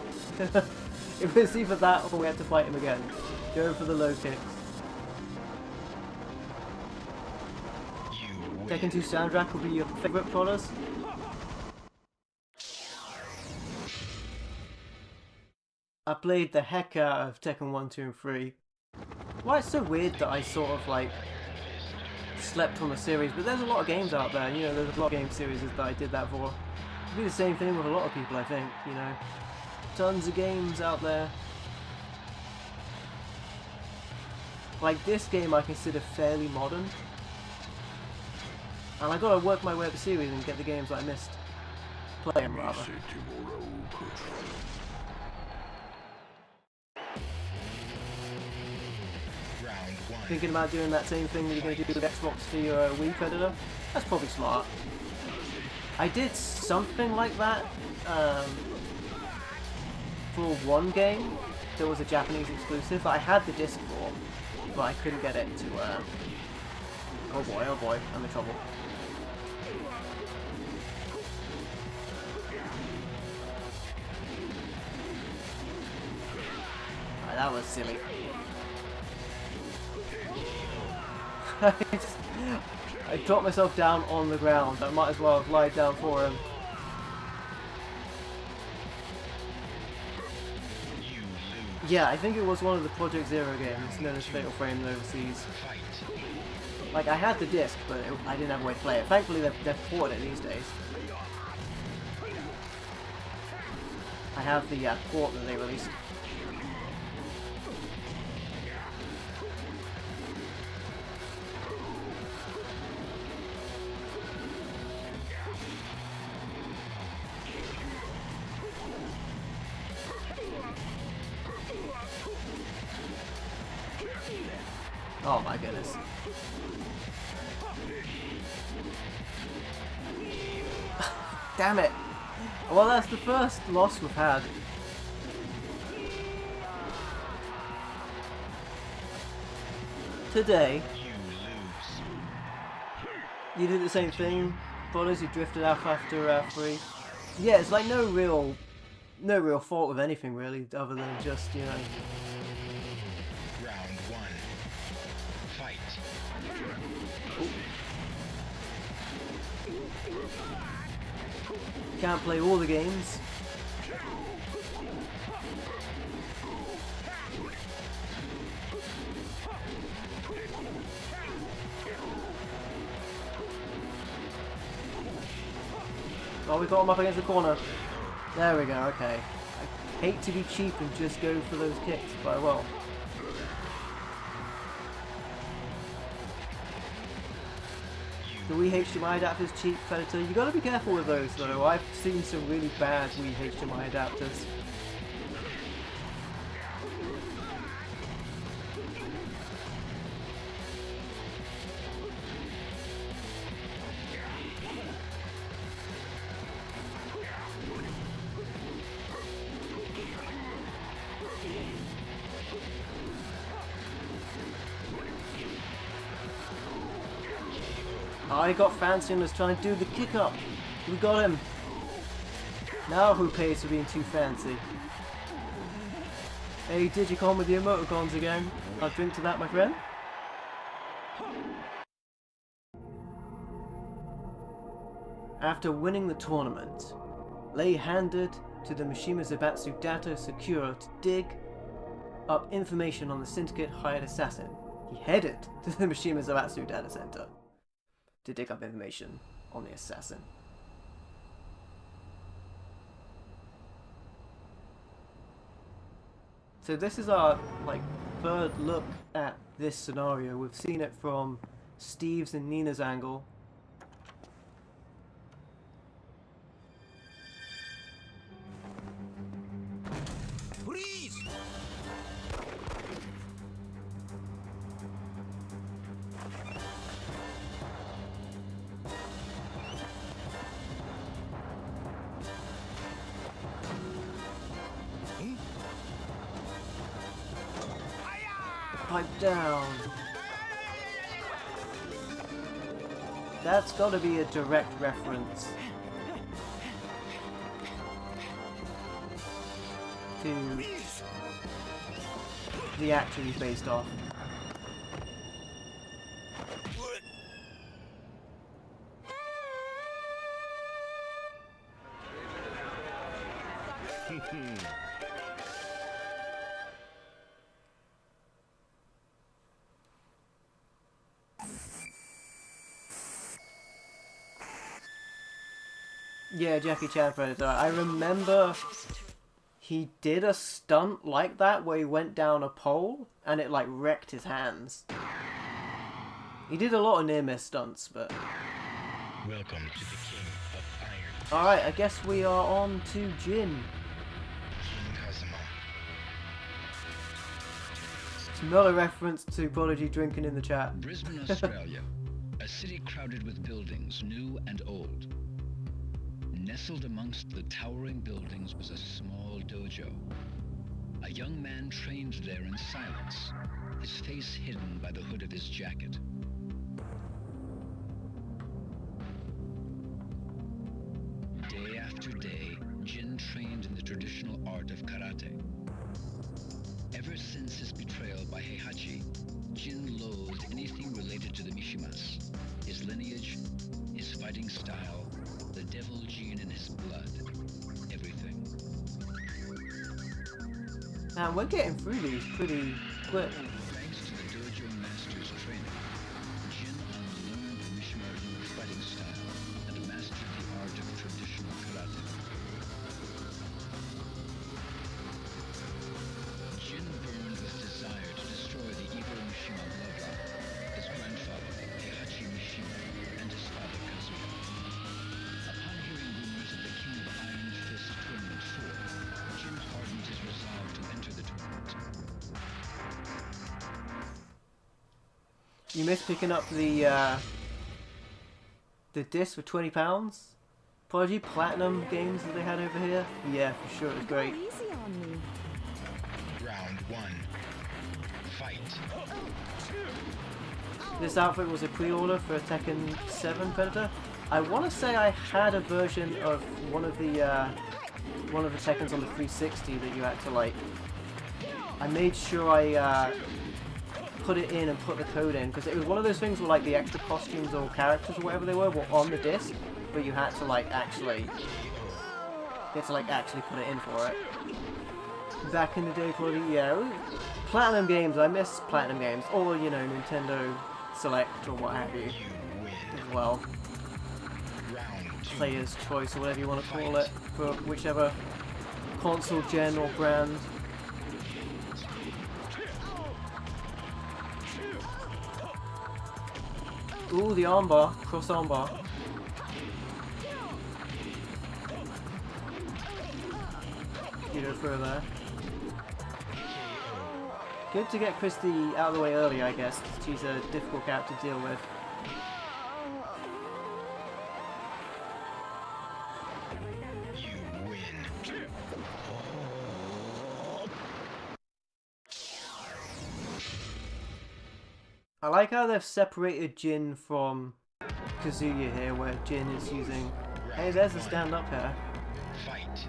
S1: It was either that or we had to fight him again. Go for the low kicks.
S4: You win.
S1: Tekken 2 soundtrack will be your favourite plotters. I played the heck out of Tekken 1, 2 and 3. Why it's so weird that I sort of like slept on the series, but there's a lot of games out there, you know, there's a lot of game series that I did that for. It'd be the same thing with a lot of people, I think, you know. Tons of games out there. Like this game I consider fairly modern. And I gotta work my way up the series and get the games that I missed. Play them rather.
S4: Round one.
S1: Thinking about doing that same thing that you're gonna do with Xbox for your Wii predator? That's probably smart. I did something like that for one game that was a Japanese exclusive. I had the disc for, but I couldn't get it to. Oh boy, I'm in trouble. Alright, that was silly. I dropped myself down on the ground. I might as well have lied down for him.
S4: You lose.
S1: Yeah, I think it was one of the Project Zero games known as Fatal Frame overseas.
S4: Fight.
S1: Like, I had the disc, but I didn't have a way to play it. Thankfully, they've ported it these days. I have the port that they released. Oh my goodness. Damn it. Well, that's the first loss we've had. Today.
S4: You lose.
S1: You did the same thing, brothers, you drifted off after 3. Yeah, it's like no real fault with anything really, other than just, you know.
S4: Round one. Fight.
S1: Can't play all the games. Oh, we got him up against the corner. There we go, okay. I hate to be cheap and just go for those kicks, but I will. The Wii HDMI adapters cheap, Predator. You gotta be careful with those though. I've seen some really bad Wii HDMI adapters. I got fancy and was trying to do the kick up. We got him. Now who pays for being too fancy? Hey, Digicon with the emoticons again. I'll drink to that, my friend. After winning the tournament, Lei handed to the Mishima Zaibatsu data Secure to dig up information on the Syndicate hired assassin. He headed to the Mishima Zaibatsu data center to dig up information on the assassin. So this is our third look at this scenario. We've seen it from Steve's and Nina's angle.
S3: Please!
S1: Pipe down. That's got to be a direct reference to the actor he's based off. Yeah, Jackie Chan Predator. I remember he did a stunt like that where he went down a pole and it wrecked his hands. He did a lot of near-miss stunts, but...
S4: Welcome to the King of Iron.
S1: Alright, I guess we are on to Jin.
S4: King Kazuma.
S1: It's not a reference to Prodigy drinking in the chat.
S2: Brisbane, Australia. A city crowded with buildings, new and old. Nestled amongst the towering buildings was a small dojo. A young man trained there in silence, his face hidden by the hood of his jacket. Day after day, Jin trained in the traditional art of karate. Ever since his betrayal by Heihachi, Jin loathed anything related to the Mishimas. His lineage, his fighting style, the devil gene in his blood. Everything.
S1: Man, we're getting through these pretty quick.
S2: Thanks to the dojo master's training, Jin unlearned the Mishima fighting style and mastered the art of traditional karate. Jin burned with desire to destroy the evil Mishima bloodline, his grandfather, Heihachi Mishima, and his father, Kazuya. Upon hearing rumors of the King of Iron Fist Tournament 4, Jin hardened his resolve to enter the tournament.
S1: You missed picking up the disc for £20. Prodigy Platinum games that they had over here. Yeah, for sure, it was great.
S5: Easy on me.
S4: Round 1. Fight.
S1: This outfit was a pre-order for Tekken 7 Predator. I want to say I had a version of one of the Tekkens on the 360 that you had to I made sure I put it in and put the code in, because it was one of those things where the extra costumes or characters or whatever they were on the disc, but you had to actually actually put it in for it. Back in the day, probably, yeah, Platinum games. I miss Platinum games, or Nintendo Select or what have you
S4: You win.
S1: as well.
S4: Round 2.
S1: Player's choice or whatever you want to call it for whichever console gen or brand. Ooh, the armbar, cross armbar. You go through there. Good to get Christy out of the way early, I guess, 'cause she's a difficult character to deal with.
S4: You win.
S1: I like how they've separated Jin from Kazuya here, where Jin is using... Hey, there's a stand-up here.
S4: Fight.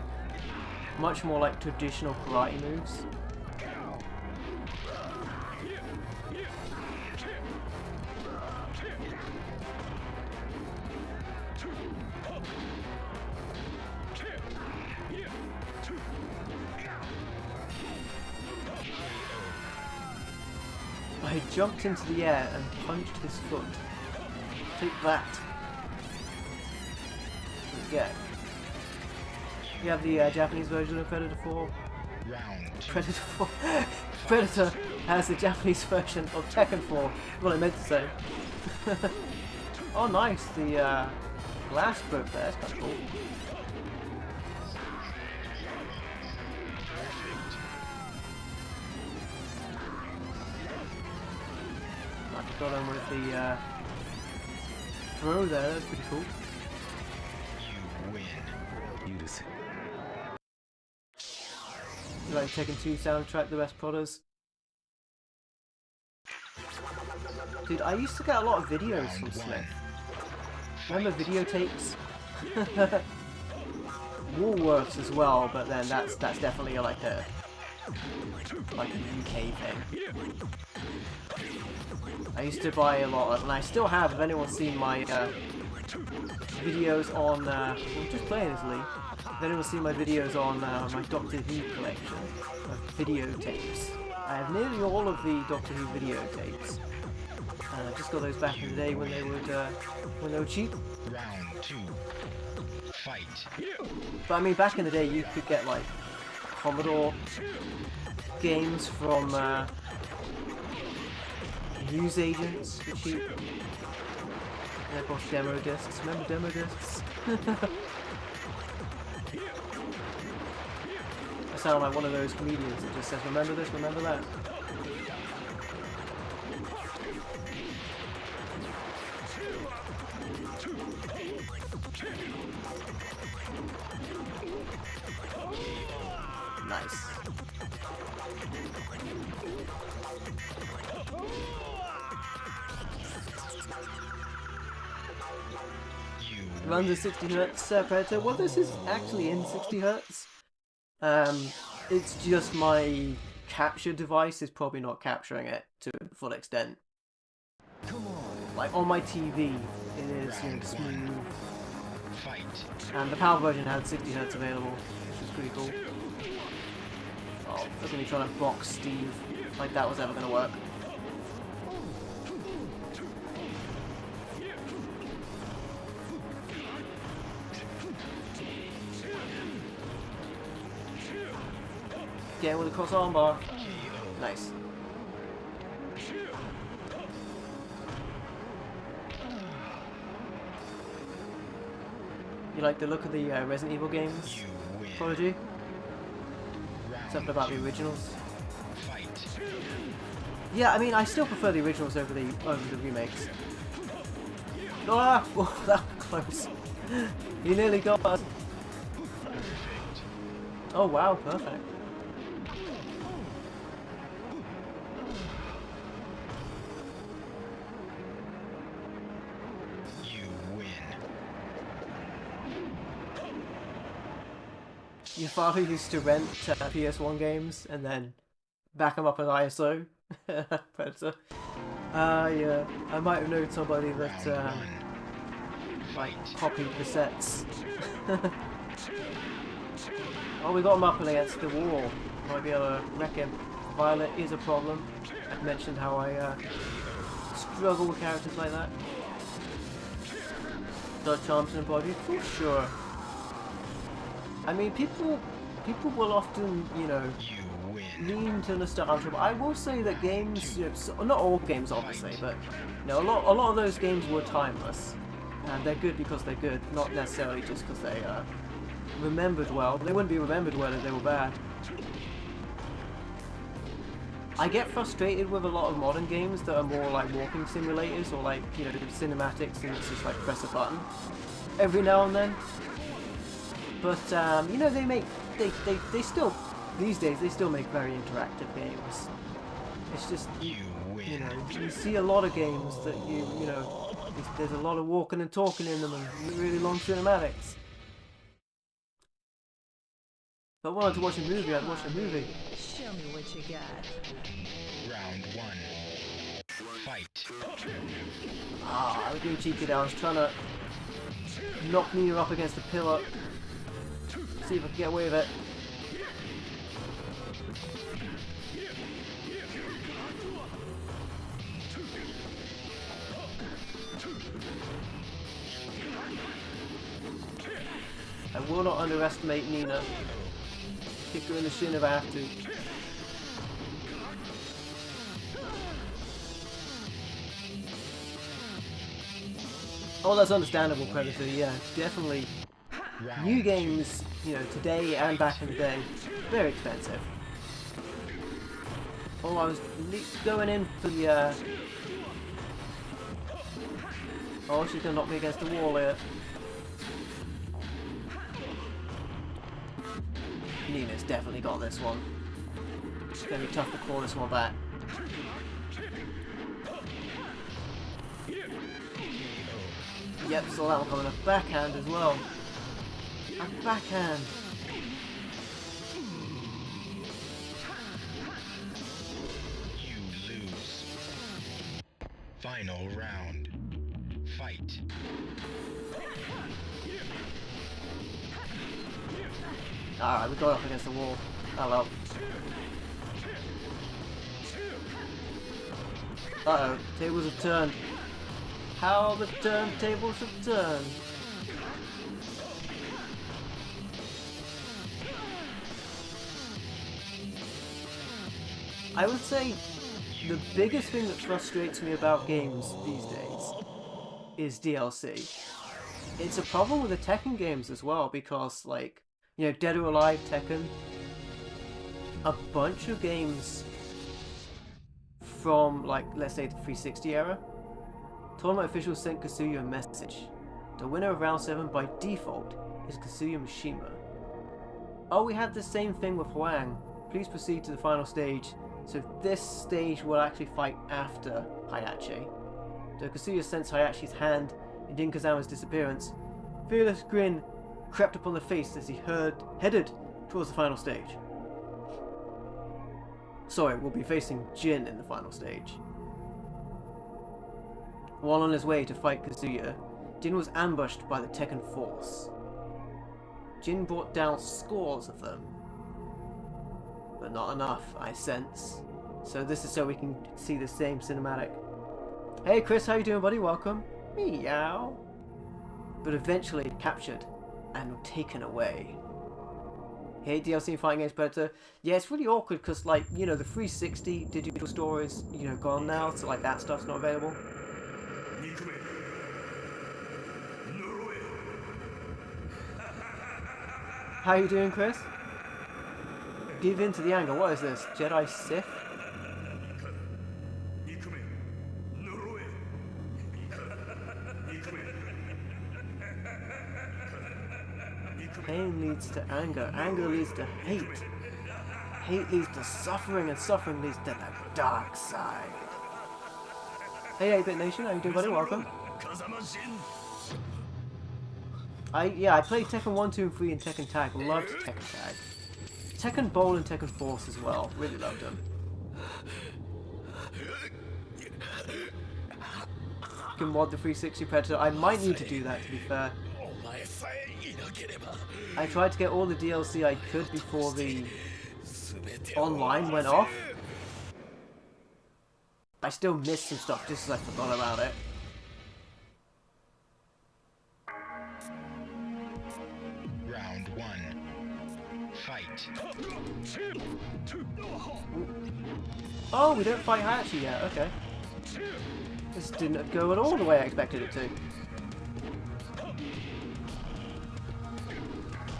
S1: Much more like traditional karate moves. I jumped into the air and punched his foot. Take that. Yeah. You have the Japanese version of Predator 4.
S4: Round 2.
S1: Predator 4. Predator has the Japanese version of Tekken 4. What I meant to say. Oh, nice. The glass broke there. That's kind of cool. I got on with the throw there. That's pretty cool.
S4: You win.
S1: You like Tekken 2 soundtrack, the best prodders? Dude, I used to get a lot of videos from
S4: Round
S1: Smith.
S4: 1.
S1: Remember videotapes? Woolworths as well, but then that's definitely like a UK thing. I used to buy a lot of, and I still have. If anyone's seen my videos on, I'm just playing as Lee. If anyone's seen my videos on my Doctor Who collection of videotapes, I have nearly all of the Doctor Who videotapes. And I just got those back in the day when they were cheap.
S4: Round 2. Fight.
S1: But I mean, back in the day, you could get like Commodore games from news agents for cheap. And of course, demo discs. Remember demo discs? I sound like one of those comedians that just says, "Remember this, remember that." Nice.
S4: You
S1: Runs at 60 Hz Predator. Well, this is actually in 60 Hz. It's just my capture device is probably not capturing it to the full extent. Like on my TV, it is, you know, smooth.
S4: fight.
S1: And the PAL version had 60 Hz available, which was pretty cool. Oh, look at me trying to box Steve, like that was ever going to work. Get with a cross armbar. Nice. You like the look of the Resident Evil games,
S4: You win.
S1: Prodigy?
S4: Round
S1: Something about the
S4: 2.
S1: originals?
S4: Fight.
S1: Yeah, I mean, I still prefer the originals over the remakes. Ah! Whoa, that was close. He nearly got us.
S4: Perfect.
S1: Oh wow, perfect.
S4: You win.
S1: Your father used to rent PS1 games and then back them up as ISO. Predator. Yeah, I might have known somebody that
S4: Round 1.
S1: like
S4: Fight.
S1: copied the sets. Oh, we got him up and against the wall. Might be able to wreck him. Violet is a problem. I've mentioned how I struggle with characters like that. Dodge Thompson and Body, for sure. I mean, people will often, you know,
S4: You win.
S1: lean to nostalgia, but I will say that games, you know, not all games obviously, but you know, a lot of those games were timeless, and they're good because they're good, not necessarily just because they remembered well. They wouldn't be remembered well if they were bad. I get frustrated with a lot of modern games that are more like walking simulators or like, you know, cinematics and it's just like press a button every now and then. But you know, they still, these days they still make very interactive games. It's just
S4: You win.
S1: you know, you see a lot of games that you know, there's a lot of walking and talking in them and really long cinematics. If I wanted to watch a movie, I'd watch a movie.
S5: Show me what you got.
S4: Round 1. Fight.
S1: Ah, I was being cheeky there. I was trying to knock Nina up against the pillar. See if I can get away with it. I will not underestimate Nina. Kick her in the shin if I have to. Oh, that's understandable, Predator. Yeah, definitely. New games, you know, today and back in the day, very expensive. Oh, I was going in for the. Oh, she's gonna knock me against the wall here. Nina's definitely got this one. It's gonna be tough to call this one back. Yep, saw that one coming. A backhand as well. A backhand.
S4: You lose. Final round. Fight.
S1: Alright, we got up against the wall. Oh well. Uh-oh, tables have turned. How the turntables have turned. I would say the biggest thing that frustrates me about games these days is DLC. It's a problem with the Tekken games as well because, like, you know, Dead or Alive, Tekken, a bunch of games from, like, let's say the 360 era, tournament officials sent Kazuya a message. The winner of round 7 by default is Kazuya Mishima. Oh, we had the same thing with Huang. Please proceed to the final stage. So this stage will actually fight after Hayachi. Though Kazuya sensed Hayachi's hand in Jin Kazama's disappearance, fearless grin crept upon the face as he headed towards the final stage. Sorry, we'll be facing Jin in the final stage. While on his way to fight Kazuya, Jin was ambushed by the Tekken force. Jin brought down scores of them. But not enough, I sense. So this is so we can see the same cinematic. Hey Chris, how you doing, buddy? Welcome. Meow. But eventually captured and taken away. Hey, DLC fighting games Predator. Yeah, it's really awkward because, like, you know, the 360 digital store is, you know, gone now, so like that stuff's not available. How you doing, Chris? Give in to the anger. What is this? Jedi Sith? Pain leads to anger. Anger leads to hate. Hate leads to suffering, and suffering leads to the dark side. Hey 8-Bit Nation, how you doing, buddy? Welcome. I played Tekken 1, 2, and 3 and Tekken Tag. Loved Tekken Tag. Tekken Bowl and Tekken Force as well. Really loved them. You can mod the 360 Predator. I might need to do that, to be fair. I tried to get all the DLC I could before the online went off. I still missed some stuff just as I forgot about it.
S4: Round 1. Fight.
S1: Oh, we don't fight Hayachi yet. Okay. This didn't go at all the way I expected it to.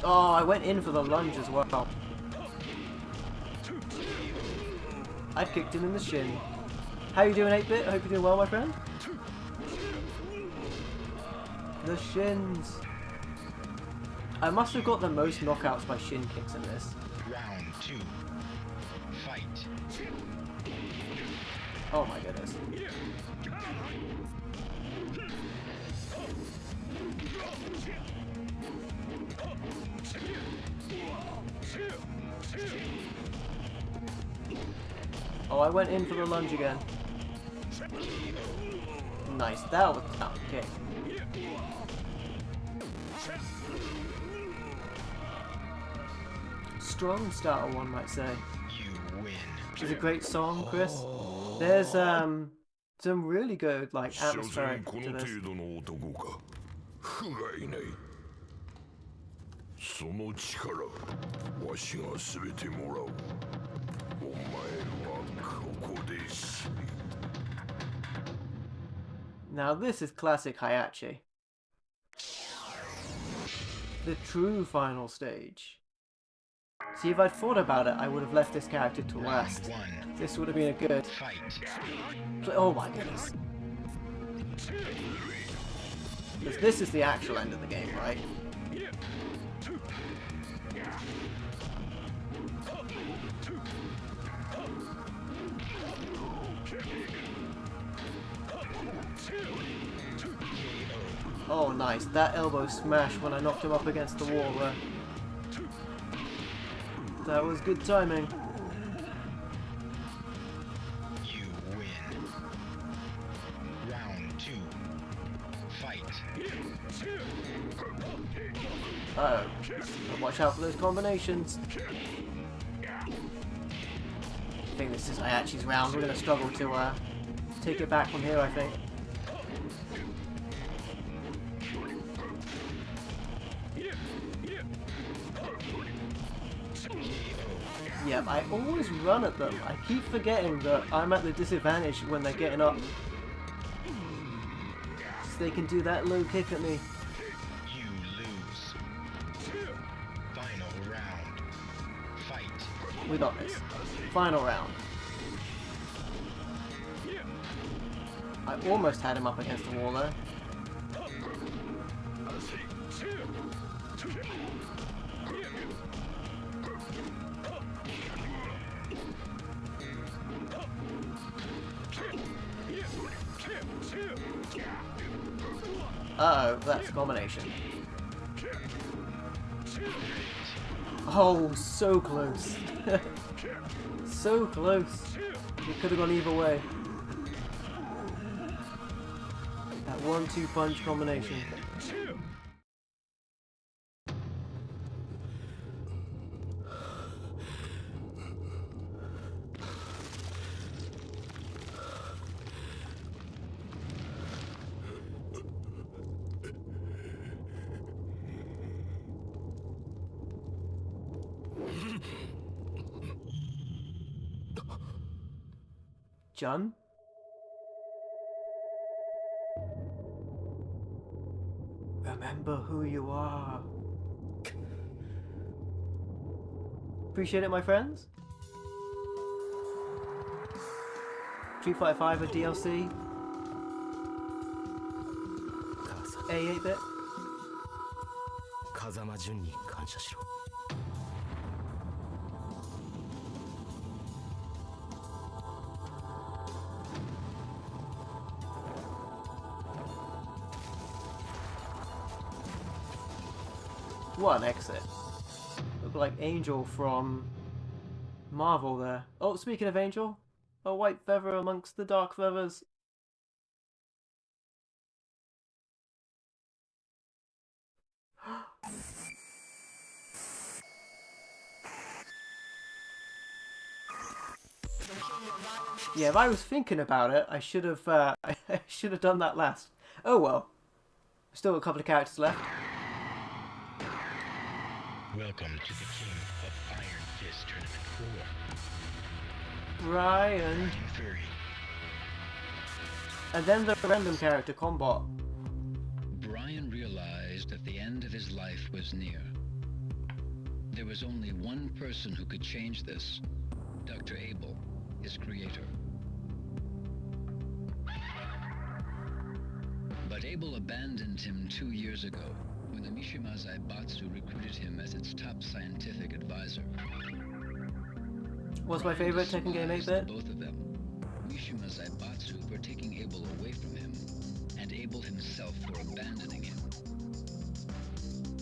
S1: Oh, I went in for the lunge as well. I kicked him in the shin. How you doing, 8-Bit? I hope you're doing well, my friend. The shins. I must have got the most knockouts by shin kicks in this.
S4: Round 2. Fight.
S1: Oh my goodness. Oh, I went in for the lunge again. Nice, that was a kick. Strong style, one might say.
S4: You win.
S1: It's a great song, Chris. There's some really good, like, atmospheric to this.
S3: その力わしが全てもらう。お前はここで死ね。
S1: Now this is classic Hayachi. The true final stage. See, if I'd thought about it, I would have left this character to last.
S4: One.
S1: This would have been a good...
S4: Fight.
S1: Oh my goodness. Because this is the actual end of the game, right? Oh, nice. That elbow smash when I knocked him up against the wall there. That was good timing.
S4: You win. Round 2. Fight.
S1: Uh-oh. Watch out for those combinations. I think this is Hayachi's round. We're going to struggle to take it back from here, I think. Yep, I always run at them. I keep forgetting that I'm at the disadvantage when they're getting up. So they can do that low kick at me.
S4: You lose. Final round. Fight.
S1: We got this. Final round. I almost had him up against the wall there. Uh-oh, that's a combination. Oh, so close. So close. It could have gone either way. That 1-2 punch combination. Jun? Remember who you are. Appreciate it, my friends? Street Fighter 5 a DLC? A8-bit?
S7: 風間淳に感謝しろ。
S1: What an exit. Look like Angel from Marvel there. Oh, speaking of Angel, a white feather amongst the dark feathers. Yeah, if I was thinking about it, I should have I should have done that last. Oh well. Still a couple of characters left.
S4: Welcome to the King of Iron Fist Tournament 4.
S1: Bryan.
S4: Fury.
S1: And then the random character, Combot.
S2: Bryan realized that the end of his life was near. There was only one person who could change this, Dr. Abel, his creator. But Abel abandoned him 2 years ago when the Mishima Zaibatsu recruited him as its top scientific advisor.
S1: What's my favorite Tekken game, 8-bit?
S2: Both of them. Mishima Zaibatsu for taking Abel away from him, and Abel himself for abandoning him.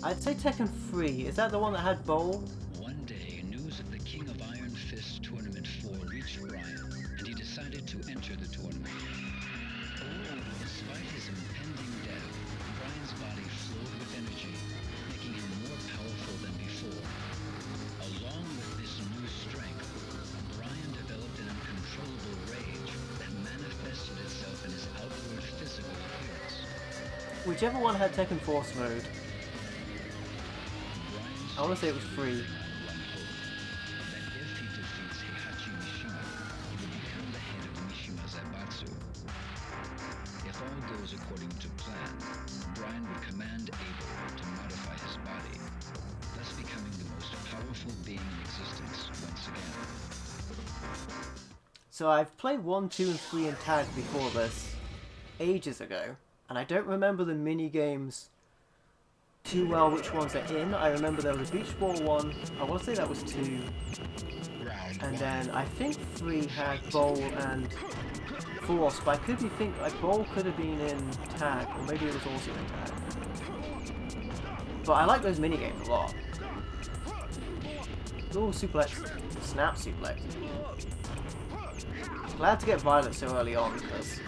S1: I'd say Tekken 3. Is that the one that had Bowl?
S2: One day, news of the King of Iron Fist Tournament 4 reached Bryan, and he decided to enter the tournament. Despite his impending death, Bryan's body flowed with energy, making him more powerful than before. Along with this new strength, Bryan developed an uncontrollable rage that manifested itself in his outward physical appearance.
S1: Whichever one had Tekken Force mode.
S2: Bryan's
S1: I want to say it was 3.
S2: That if he defeats Heihachi Mishima, he will become the head of Mishima Zaibatsu. If all goes according to plan, Bryan would command Abel to modify his body, thus becoming the most powerful being in existence once again.
S1: So I've played 1, 2, and 3 in tag before this, ages ago, and I don't remember the mini games too well which ones are in. I remember there was a beach ball one, I want to say that was 2, and then I think 3 had bowl and force, but I could be think like bowl could have been in tag, or maybe it was also in tag. But I like those mini games a lot. Ooh, suplex, snap suplex. Glad to get Violet so early on because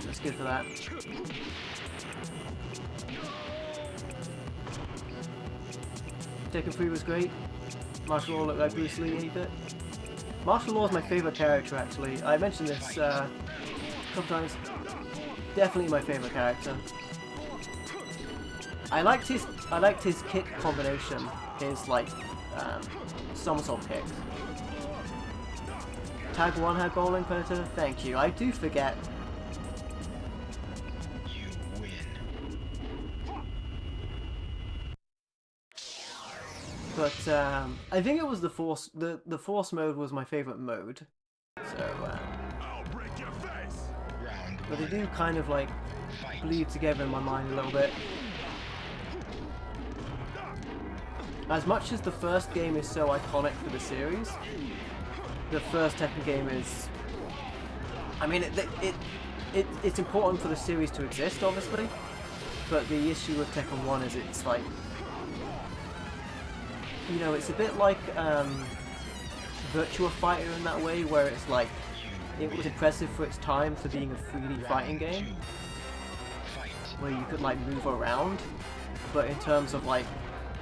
S1: that's good for that. Tekken 3 was great. Martial Law looked like Bruce Lee a bit. Martial Law is my favourite character actually. I mentioned this a couple times. Definitely my favourite character. I liked his kick combination. His like somersault kicks. Tag 1 had bowling, Predator. Thank you. I do forget.
S4: You win.
S1: But I think it was the force. The force mode was my favorite mode. So,
S3: I'll break your face.
S4: Round
S1: but they
S4: 1.
S1: do kind of like
S4: Fight.
S1: bleed together in my mind a little bit. As much as the first game is so iconic for the series, the first Tekken game is. I mean, it's important for the series to exist, obviously. But the issue with Tekken 1 is it's like, you know, it's a bit like Virtua Fighter in that way, where it's like, it was impressive for its time for being a 3D fighting game,
S4: Fight.
S1: where you could like move around, but in terms of like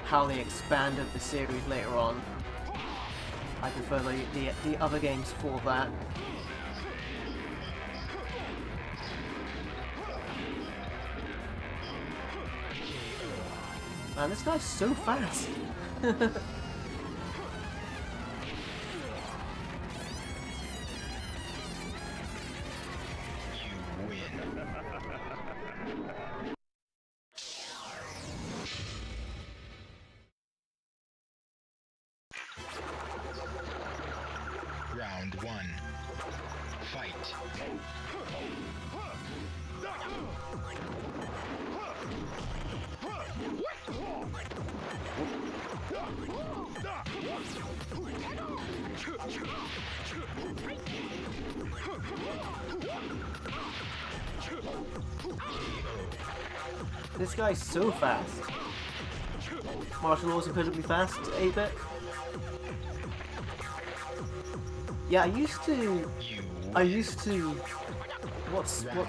S1: how they expanded the series later on, I prefer the other games for that. Man, this guy's so fast.
S4: You win. Round 1. Fight.
S1: This guy's so fast. Martial Law's incredibly fast, 8-bit. Yeah, I used to. What's the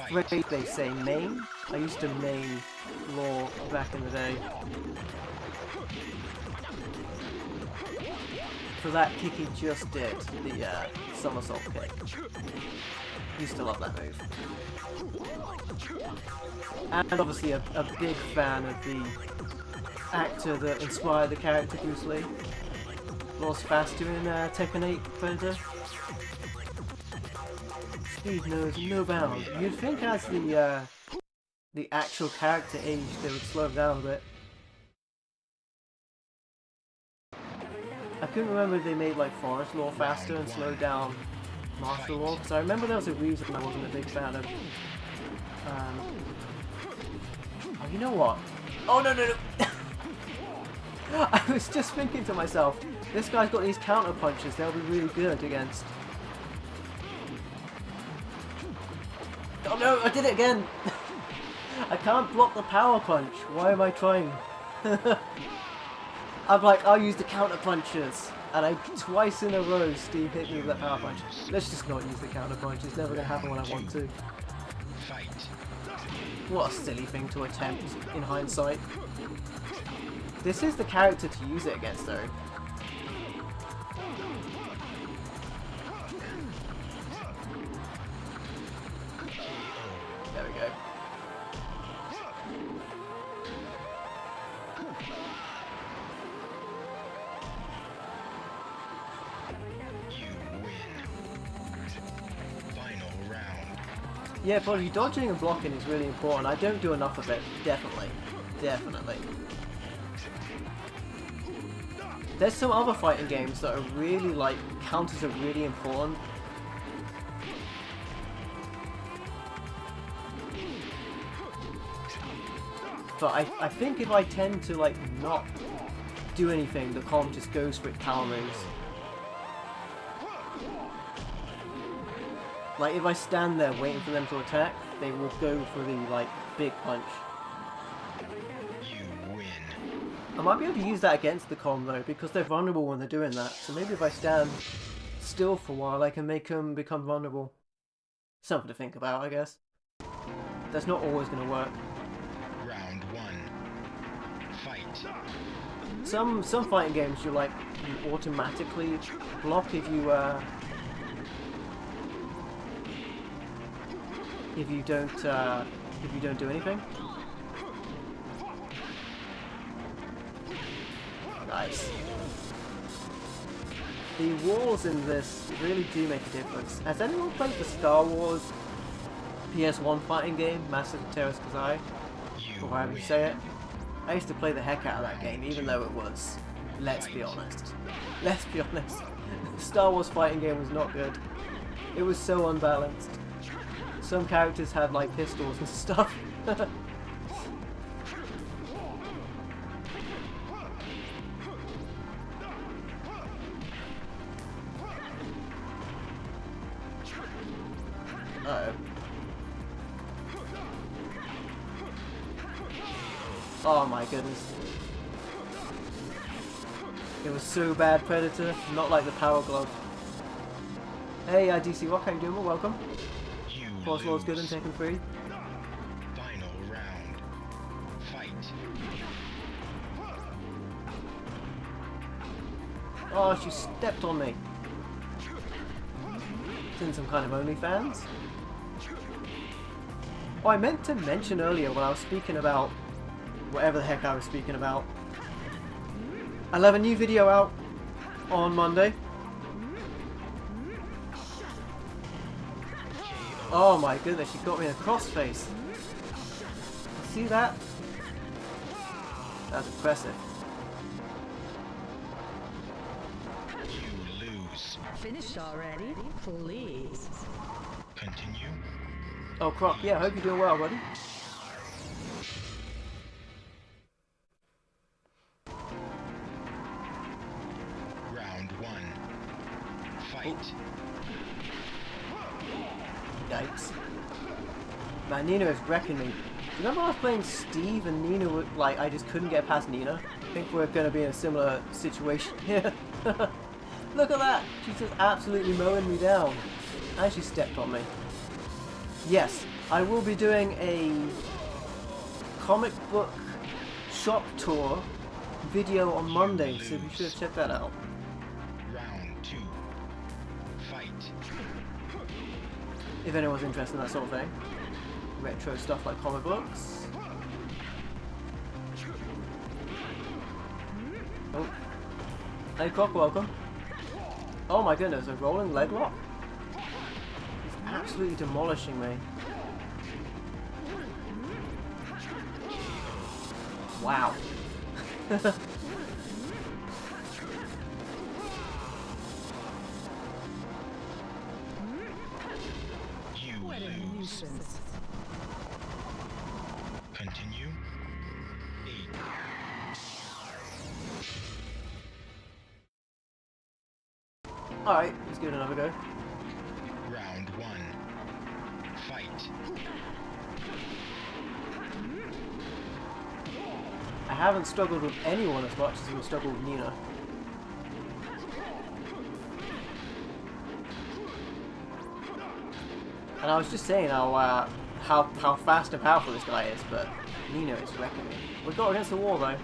S1: phrase they say? Main? I used to main Law back in the day. For that kick he just did, the somersault kick. Used to love that move. And obviously a big fan of the actor that inspired the character Bruce Lee. Law's faster in Tekken 8 Predator. Speed knows no bounds. You'd think as the actual character aged, they would slow him down a bit. I couldn't remember if they made like Forest Law faster and slowed down Martial Law, because I remember there was a reason I wasn't a big fan of. Oh, you know what? Oh no! I was just thinking to myself, this guy's got these counter punches. They'll be really good against. Oh no! I did it again. I can't block the power punch. Why am I trying? I'm like, I'll use the counter punches. And twice in a row, Steve hit me with that power punch. Let's just not use the counter punch. It's never going to happen when I want to.
S4: Fight.
S1: What a silly thing to attempt in hindsight. This is the character to use it against, though. There we go. Yeah, probably dodging and blocking is really important. I don't do enough of it. Definitely. Definitely. There's some other fighting games that are really, like, counters are really important. But I think if I tend to, like, not do anything, the comp just goes for its power moves. Like, if I stand there waiting for them to attack, they will go for the, like, big punch.
S4: You win.
S1: I might be able to use that against the com, though, because they're vulnerable when they're doing that. So maybe if I stand still for a while, I can make them become vulnerable. Something to think about, I guess. That's not always going to work.
S4: Round 1. Fight.
S1: Some fighting games you automatically block if you don't do anything. Nice. The walls in this really do make a difference. Has anyone played the Star Wars PS1 fighting game, Master of Terrace Kazai? Or however you say it? I used to play the heck out of that game, even though it was, let's be honest, Star Wars fighting game was not good. It was so unbalanced. Some characters had like pistols and stuff. Uh-oh. Oh my goodness. It was so bad, Predator. Not like the Power Glove. Hey, DC Rock, how you doing? Well, welcome. Force Lord's good in Tekken 3.
S4: Final round. Fight.
S1: Oh, she stepped on me. It's in some kind of OnlyFans. Oh, I meant to mention earlier when I was speaking about whatever the heck I was speaking about. I'll have a new video out on Monday. Oh my goodness, she got me in a crossface. See that? That's impressive.
S4: You lose.
S8: Finished already? Please.
S4: Continue.
S1: Oh, Croc, yeah, I hope you're doing well, buddy.
S4: Round 1. Fight.
S1: Yikes. Man, Nina is wrecking me. Do you remember I was playing Steve and Nina would, like, I just couldn't get past Nina? I think we're going to be in a similar situation here. Look at that! She's just absolutely mowing me down. And she stepped on me. Yes, I will be doing a comic book shop tour video on Monday, so be sure to check that out.
S4: Round 2. Fight.
S1: If anyone's interested in that sort of thing. Retro stuff like comic books. Oh. Hey Croc, welcome. Oh my goodness, a rolling leg lock? He's absolutely demolishing me. Wow.
S8: What a nuisance.
S4: Continue. 8.
S1: Alright, let's give it another go.
S4: Round 1. Fight.
S1: I haven't struggled with anyone as much as we struggled with Nina. And I was just saying how fast and powerful this guy is, but Nina is wrecking me. We got against the wall though,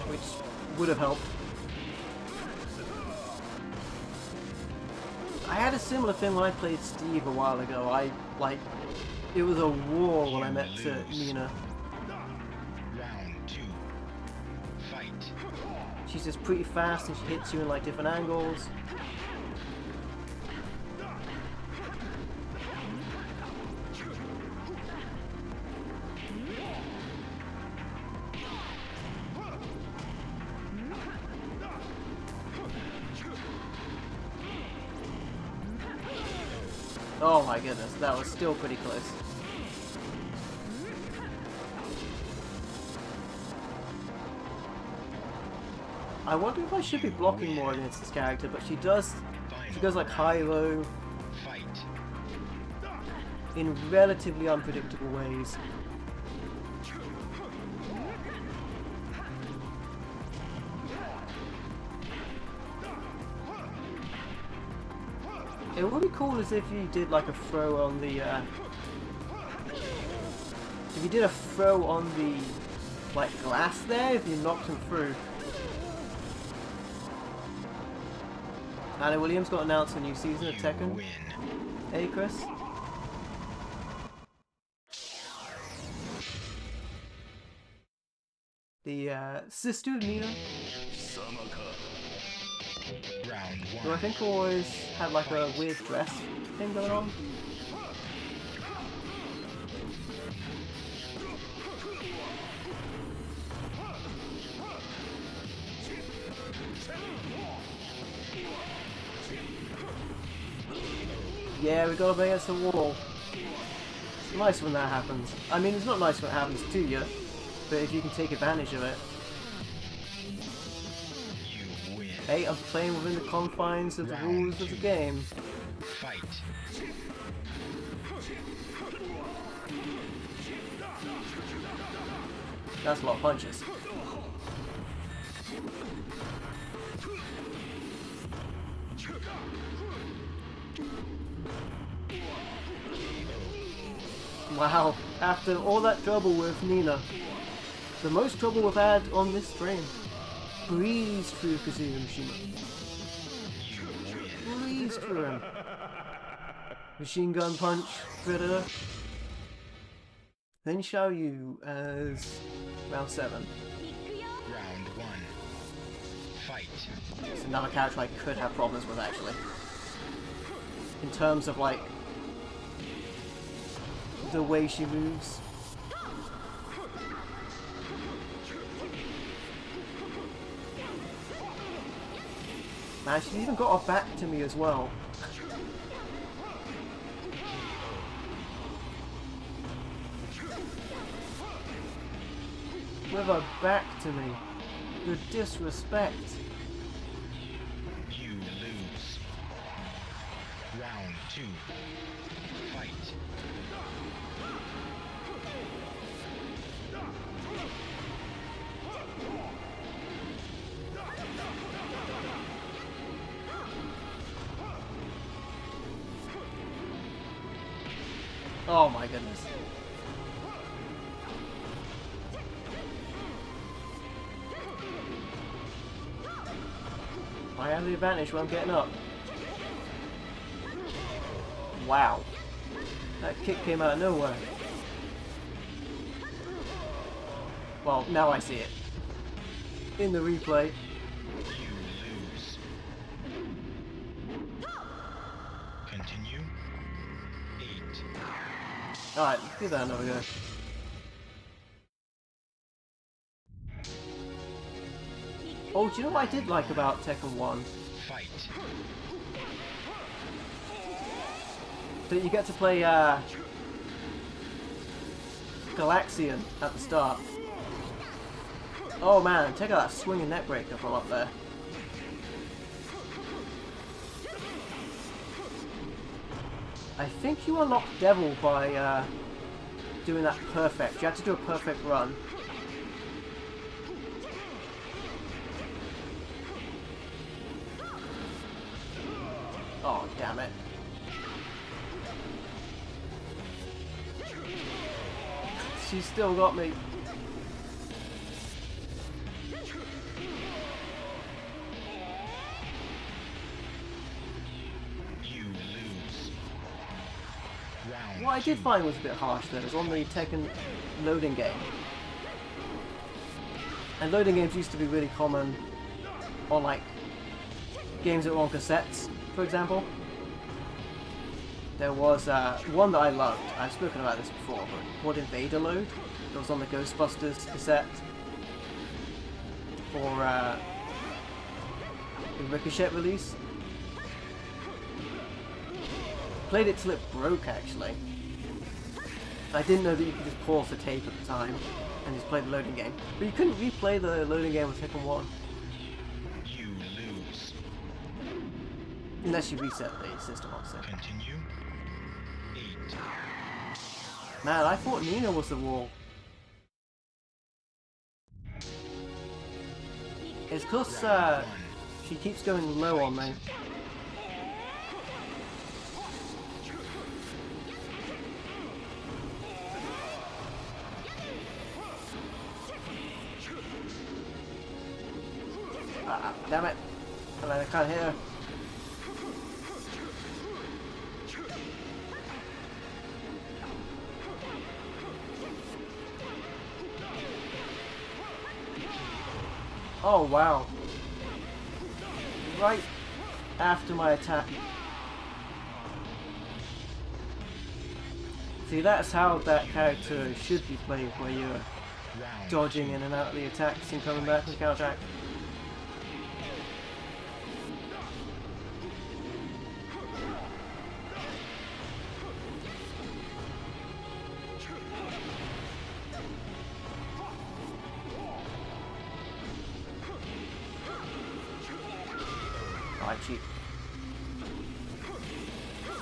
S1: which would have helped. I had a similar thing when I played Steve a while ago. It was a war when I met Nina.
S4: Round 2. Fight.
S1: She's just pretty fast and she hits you in like different angles. Oh my goodness, that was still pretty close. I wonder if I should be blocking more against this character, but she goes like high-low in relatively unpredictable ways. It would be cool as if you did like a throw on the if you did a throw on the like glass there, if you knocked him through. Anna Williams got announced a new season of Tekken. Hey Chris. The sister of Nina, who I think always had like a weird dress thing going on. Yeah, we got up against the wall. Nice when that happens. I mean, it's not nice when it happens to you, but if you can take advantage of it. Hey, I'm playing within the confines of the rules of the game.
S4: Fight.
S1: That's a lot of punches. Wow, after all that trouble with Nina, the most trouble we've had on this stream, breeze through Kazuya Mishima. Breeze through him. Machine gun punch, Predator. Then Xiaoyu as round 7.
S4: Round 1. Fight.
S1: It's another character I could have problems with actually. In terms of like the way she moves. Man, she's even got her back to me as well. With her back to me. The disrespect.
S4: You lose. Round 2. Fight.
S1: Oh my goodness. I have the advantage when I'm getting up. Wow. That kick came out of nowhere. Well, now I see it. In the replay.
S4: You lose. Continue. 8.
S1: Alright, give that another go. Oh, do you know what I did like about Tekken 1?
S4: Fight.
S1: That you get to play Galaxian at the start. Oh man, check out that swinging neck breaker from up there. I think you unlock Devil by doing that perfect. You have to do a perfect run. Oh, damn it. She still got me.
S4: You lose. Round
S1: What I did find was a bit harsh though, is on the Tekken loading game. And loading games used to be really common on like games that were on cassettes, for example. There was one that I loved. I've spoken about this before, but called Invader Load. It was on the Ghostbusters cassette for the Ricochet release. played it till it broke actually. I didn't know that you could just pause the tape at the time and just play the loading game. But you couldn't replay the loading game with Tekken 1.
S4: You lose.
S1: Unless you reset the system, obviously.
S4: Continue. 8.
S1: Man, I thought Nina was the wall. It's because she keeps going low on me. Damn it. I can't hit her. Oh wow. Right after my attack. See, that's how that character should be played, where you're dodging in and out of the attacks and coming back with counterattack. I cheat.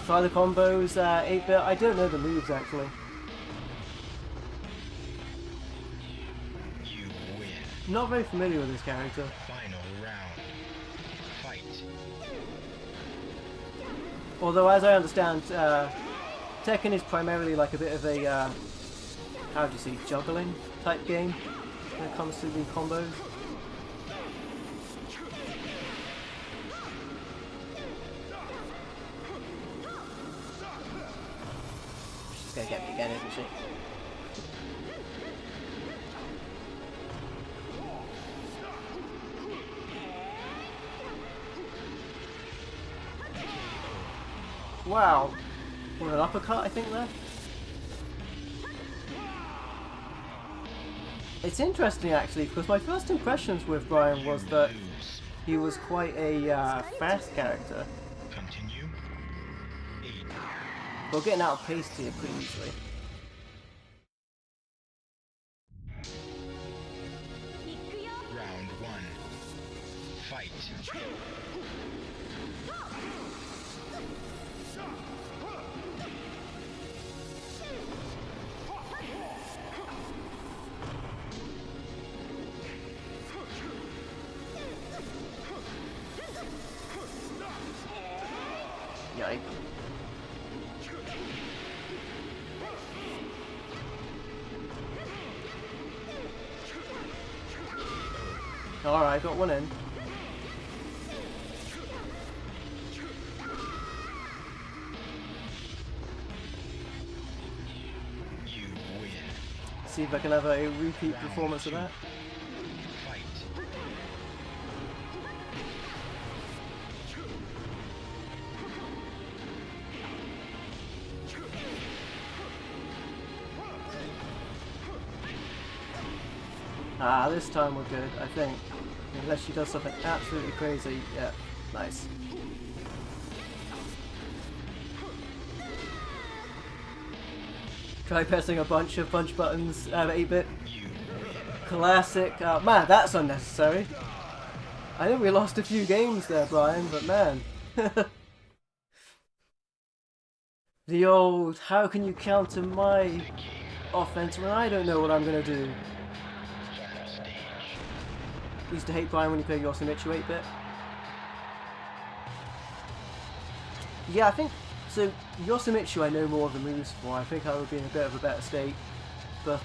S1: Try the combos, 8-bit. I don't know the moves actually.
S4: You win.
S1: Not very familiar with this character.
S4: Final round. Fight.
S1: Although, as I understand, Tekken is primarily like a bit of a, how do you say, juggling type game when it comes to the combos. She's gonna get me again, isn't she? Wow. What, an uppercut, I think, there? It's interesting, actually, because my first impressions with Bryan was that he was quite a fast character.
S4: Continue. 8.
S1: But getting outpaced here pretty easily.
S4: Round 1. Fight.
S1: Yikes. Alright, got one in.
S4: You win.
S1: See if I can have a repeat performance of that.
S4: Fight.
S1: Ah, this time we're good, I think. Unless she does something absolutely crazy. Yeah, nice. Try pressing a bunch of punch buttons out of 8-bit. Classic. Man, that's unnecessary. I know we lost a few games there, Bryan, but man. The old, how can you counter my offense when I don't know what I'm going to do? Used to hate Bryan when you played Yoshimitsu 8-bit. Yeah, I think, so Yoshimitsu I know more of the moves for. I think I would be in a bit of a better state. But,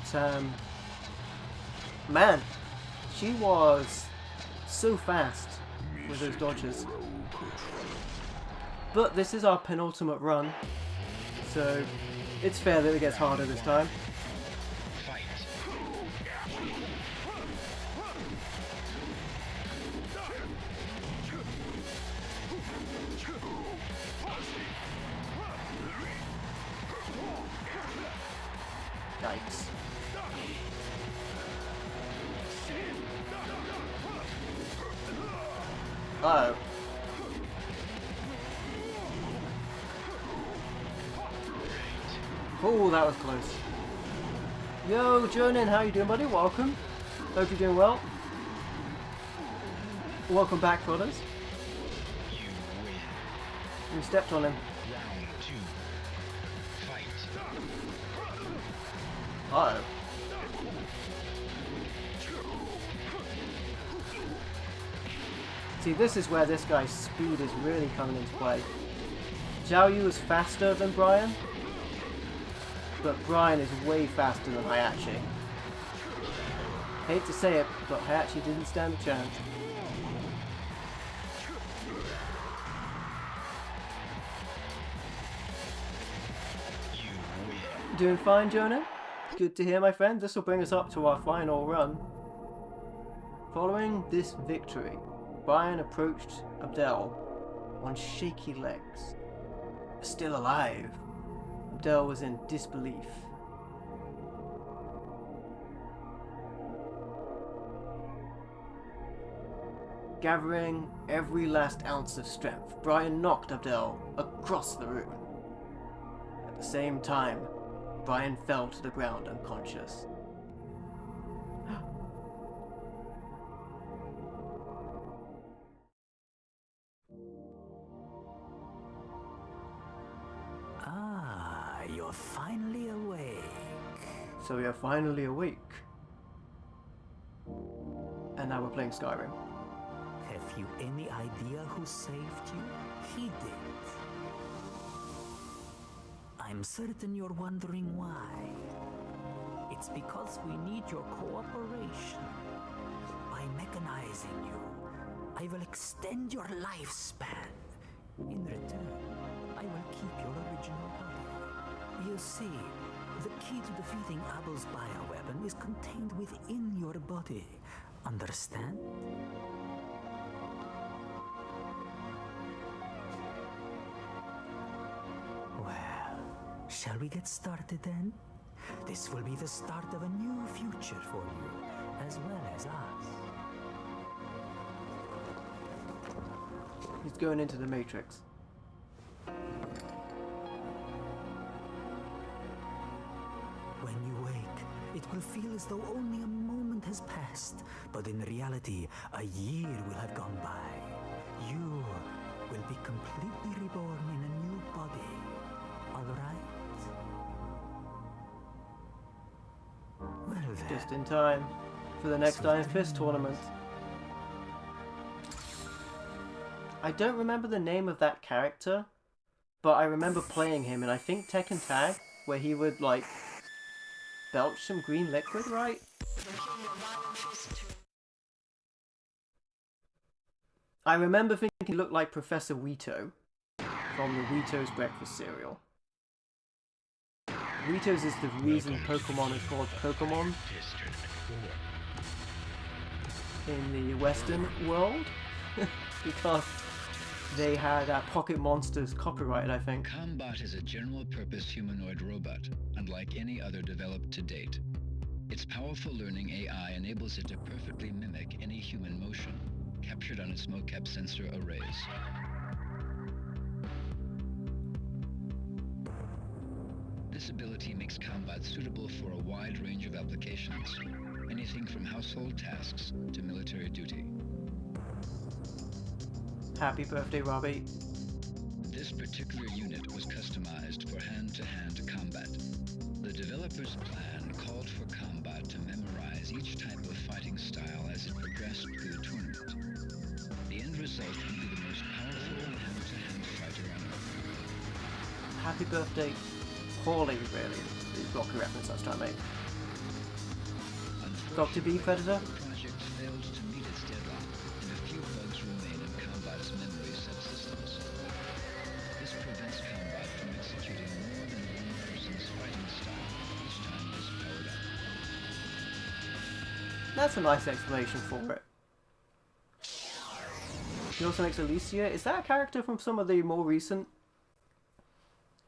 S1: man, she was so fast with those dodges. But this is our penultimate run, so it's fair that it gets harder this time.
S4: Fight.
S1: Yikes. Uh-oh. Oh, that was close. Yo, Jonan, how you doing, buddy? Welcome. Hope you're doing well. Welcome back, brothers.
S4: You win.
S1: We stepped on him.
S4: Round 2. Fight.
S1: Uh-oh. See, this is where this guy's speed is really coming into play. Zhao Yu is faster than Bryan, but Bryan is way faster than Hayachi. Hate to say it, but Hayachi didn't stand a chance.
S4: You win.
S1: Doing fine, Jonah? Good to hear, my friend. This will bring us up to our final run. Following this victory, Bryan approached Abdel on shaky legs. Still alive. Abdel was in disbelief. Gathering every last ounce of strength, Bryan knocked Abdel across the room. At the same time, Bryan fell to the ground unconscious.
S7: Ah, you're finally awake.
S1: So we are finally awake. And now we're playing Skyrim.
S7: Have you any idea who saved you? He did. I'm certain you're wondering why. It's because we need your cooperation. By mechanizing you, I will extend your lifespan. In return, I will keep your original body. You see, the key to defeating Abel's bioweapon is contained within your body. Understand? Well, shall we get started then? This will be the start of a new future for you, as well as us.
S1: He's going into the Matrix.
S7: When you wake, it will feel as though only a moment has passed, but in reality, a year will have gone by. You will be completely reborn in a new body. All right? Well then.
S1: Just in time for the next Iron Fist tournament. I don't remember the name of that character, but I remember playing him in I think Tekken Tag, where he would like belch some green liquid, right? I remember thinking he looked like Professor Weeto from the Weeto's breakfast cereal. Weetos is the reason Pokemon is called Pokemon
S4: This tournament 4.
S1: in the Western world, because they had Pocket Monsters copyrighted, I think.
S2: Combot is a general-purpose humanoid robot, unlike any other developed to date. Its powerful learning AI enables it to perfectly mimic any human motion, captured on its mocap sensor arrays. This ability makes Combot suitable for a wide range of applications, anything from household tasks to military duty.
S1: Happy birthday, Robbie.
S2: This particular unit was customized for hand-to-hand combat. The developer's plan called for Combot to memorize each type of fighting style as it progressed through the tournament. The end result would be the most powerful hand-to-hand fighter on Earth.
S1: Happy birthday, Paulie, really. The Rocky reference I was trying to make. Dr. B, Predator?
S2: The project failed to meet its deadline, and a few bugs remain in Combot's memory subsystems. This prevents Combot from executing more than one person's fighting style each time it is powered up.
S1: That's a nice explanation for it. He also makes Alicia. Is that a character from some of the more recent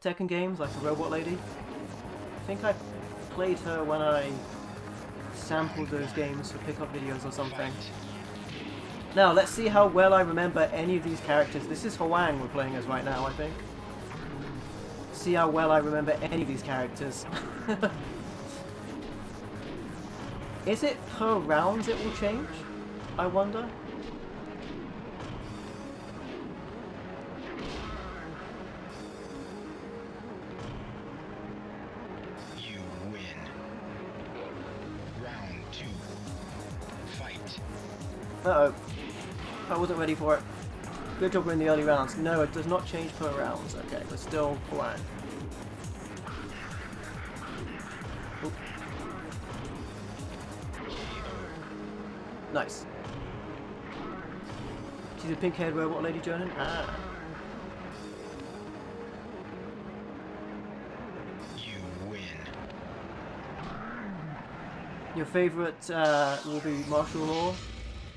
S1: Tekken games, like the robot lady? I think I played her when I sampled those games for pickup videos or something. Now, let's see how well I remember any of these characters. This is Hwang we're playing as right now, I think. see how well I remember any of these characters. Is it per rounds it will change? I wonder.
S4: You win. Round 2. Fight.
S1: Uh-oh. I wasn't ready for it. Good job we're in the early rounds. No, it does not change per rounds. Okay, we're still fine. Oop. Nice. She's a pink-haired robot lady, Jonan? Ah.
S4: You win.
S1: Your favourite will be martial law?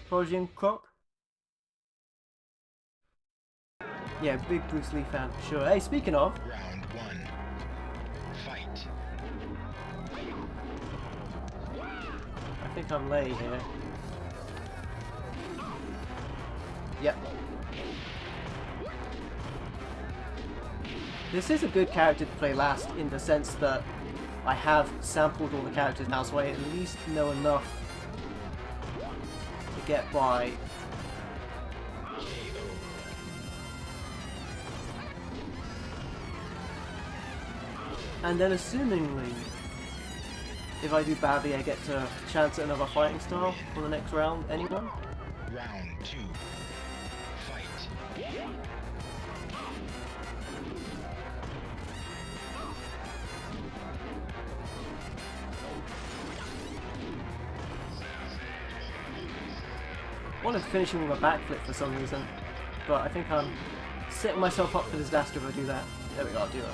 S1: Prodigy and Croc? Yeah, big Bruce Lee fan for sure. Hey, speaking of...
S4: Round 1. Fight.
S1: I think I'm late here. Yep. This is a good character to play last in the sense that I have sampled all the characters now, so I at least know enough to get by. And then assumingly, if I do badly, I get to chance at another fighting style for the next round. Anyone?
S4: Round 2. Fight.
S1: I wanted to finish him with a backflip for some reason, but I think I'm setting myself up for disaster if I do that. There we go, I'll do it.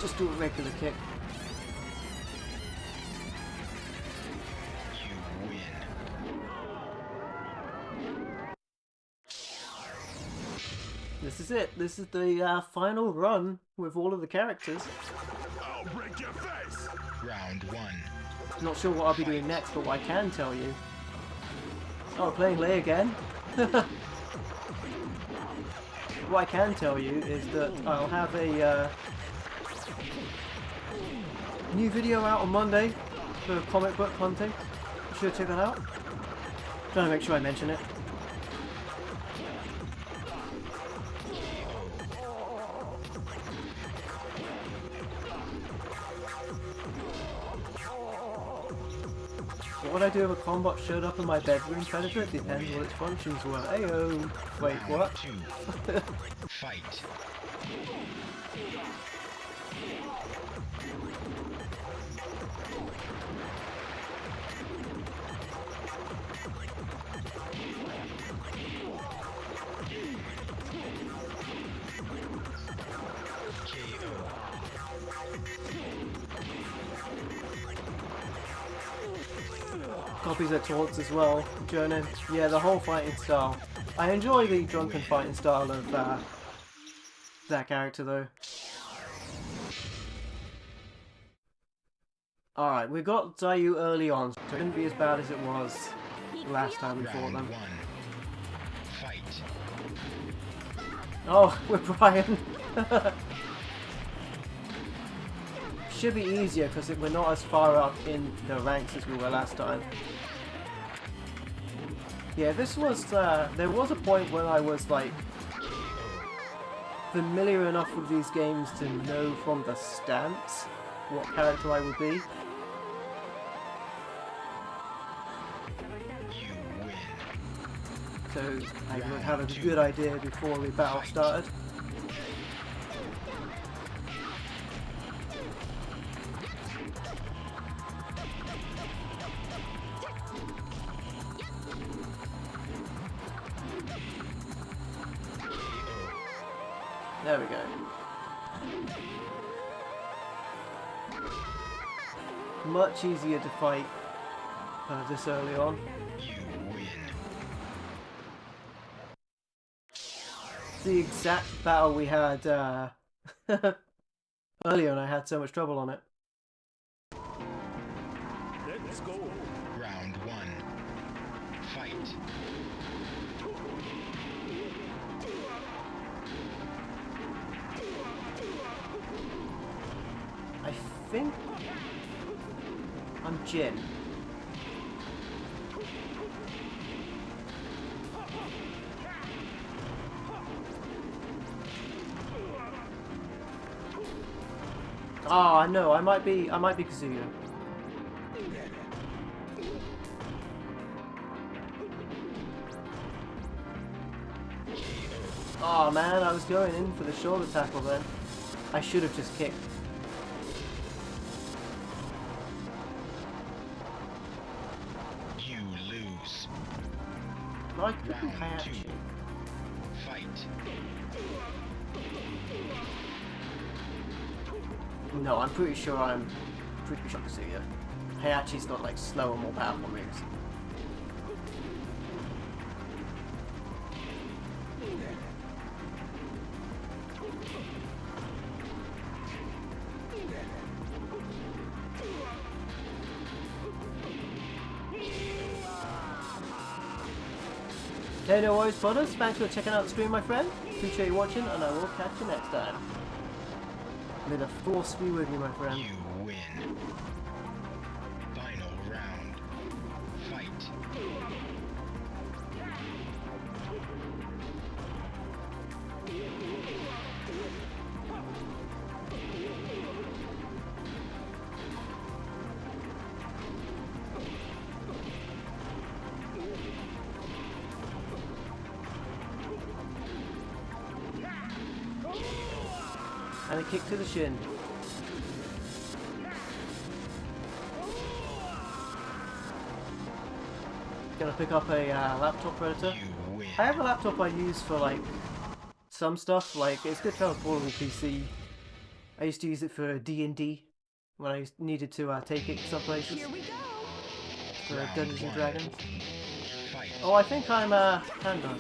S1: Just do a regular kick.
S4: You win.
S1: This is it. This is the final run with all of the characters.
S3: I'll break your face!
S4: Round 1.
S1: Not sure what I'll be doing next, but what I can tell you... Oh, playing Lei again? What I can tell you is that I'll have a new video out on Monday for comic book hunting. Be sure to check that out. Trying to make sure I mention it. What would I do if a Combot showed up in my bedroom? Predator? Depends what its functions were. Ayo! Wait, what?
S4: Round 2. Fight.
S1: Copies of taunts as well, Jonan. Yeah, the whole fighting style. I enjoy the drunken fighting style of that character though. Alright, we got Zayu early on, so it couldn't be as bad as it was last time we fought
S4: Round
S1: them.
S4: 1. Fight.
S1: Oh, we're Bryan. Should be easier because we're not as far up in the ranks as we were last time. Yeah, this was, there was a point when I was like familiar enough with these games to know from the stance what character I would be.
S4: You win.
S1: So I would have a good idea before the battle started. There we go. Much easier to fight this early on.
S4: You win.
S1: It's the exact battle we had earlier, and I had so much trouble on it.
S3: Let's go!
S4: Round 1. Fight.
S1: think I'm Jin. Oh, I know. I might be Kazuya. Oh man, I was going in for the shoulder tackle then. I should have just kicked.
S4: You lose.
S1: No, I couldn't
S4: Round two.
S1: actually.
S4: Fight.
S1: No, I'm pretty sure Kazuya. Hayachi's got like slower, more powerful moves. Okay, no worries, Potters. Thanks for checking out the stream, my friend. Appreciate you watching, and I will catch you next time. May the force be with you, my friend.
S4: You win. Final round. Fight.
S1: And a kick to the shin. Gonna pick up a laptop predator.
S4: You win.
S1: I have a laptop I use for like some stuff. Like it's good to have a portable PC. I used to use it for D&D when I needed to take it some places.
S5: Here we go.
S1: For
S4: Round
S1: Dungeons and
S4: one.
S1: Dragons.
S4: Fight.
S1: Oh, I think I'm Panda.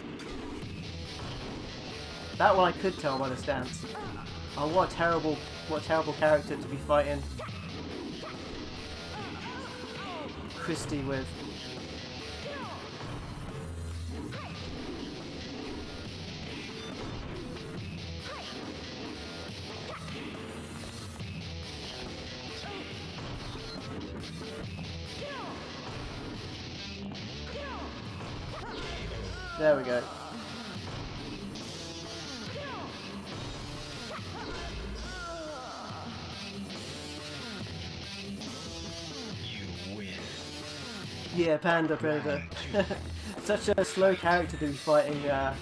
S1: That one I could tell by the stance. Oh, what a terrible character to be fighting Christie with. There we go.
S4: You win.
S1: Yeah, Panda Predator.
S4: Round two.
S1: Such a slow character to be fighting a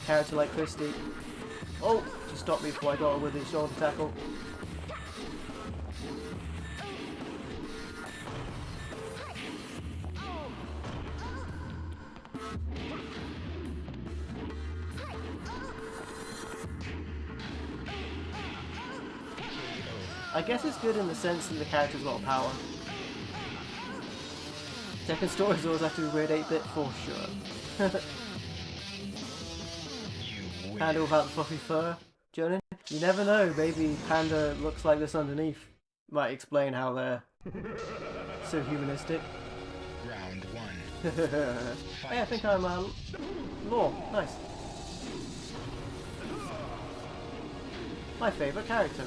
S1: character like Christie. Oh, she stopped me before I got her with his shoulder tackle. I guess it's good in the sense that the character's got power. Tekken stories always have to be weird 8-bit for sure.
S4: You win.
S1: Panda without the fluffy fur. Jonan, you never know, maybe Panda looks like this underneath. Might explain how they're so humanistic.
S4: Round one.
S1: Hey, I think I'm Law. Nice. My favourite character.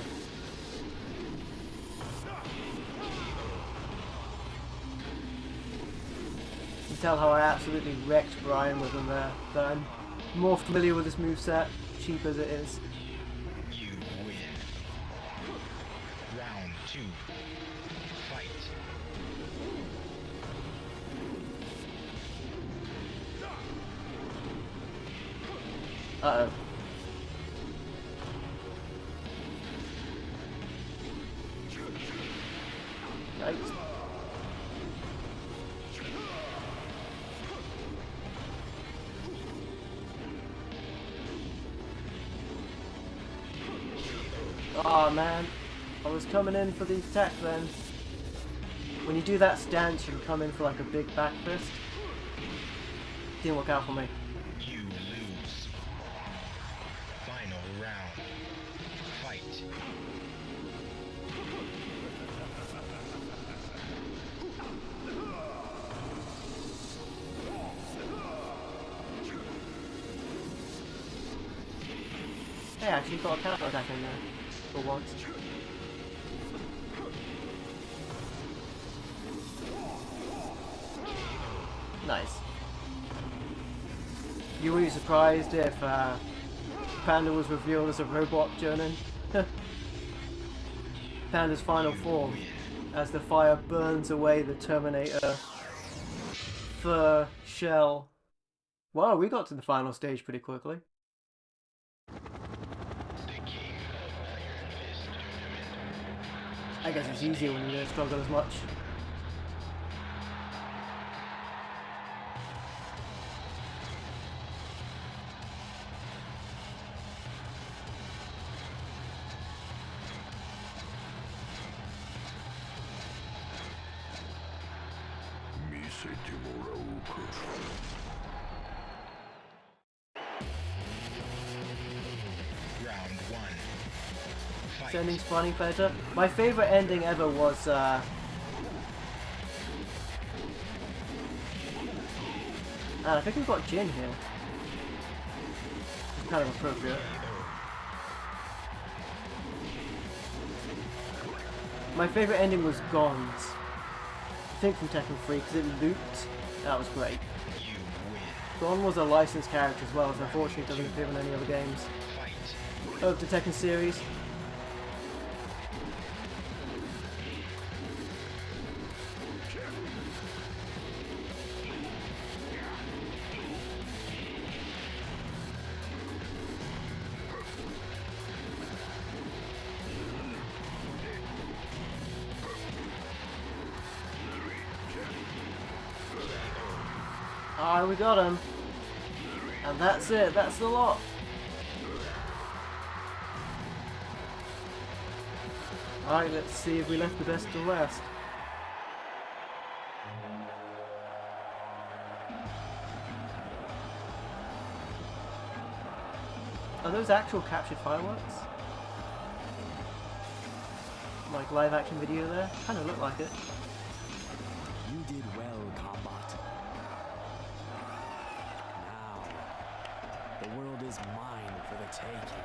S1: You can tell how I absolutely wrecked Bryan with him there. That I'm more familiar with this moveset, cheap as it is.
S4: You win. Round two. Fight.
S1: Uh-oh. Yikes. Oh man, I was coming in for the attack then. When you do that stance, you can come in for like a big back fist. Didn't work out for me.
S4: You lose. Final round. Fight.
S1: Hey, actually got a counter attack in there for once. Nice. You wouldn't be surprised if Panda was revealed as a robot Jonin. Panda's final form, as the fire burns away the Terminator fur shell. Wow, we got to the final stage pretty quickly. I guess it's easier when you don't struggle as much.
S4: Round 1. Fight.
S1: Ending's funny, better. My favorite ending ever was I think we've got Jin here. It's kind of appropriate. My favorite ending was Gon's. I think from Tekken 3 because it looped. That was great. Gon was a licensed character as well, so unfortunately it doesn't appear in any other games. Of the Tekken series. Ah, we got him. And that's it, that's the lot. Alright, let's see if we left the best to last. Are those actual captured fireworks? Like live action video there? Kinda look like it.
S9: You did well, Combot. Now, the world is mine for the taking.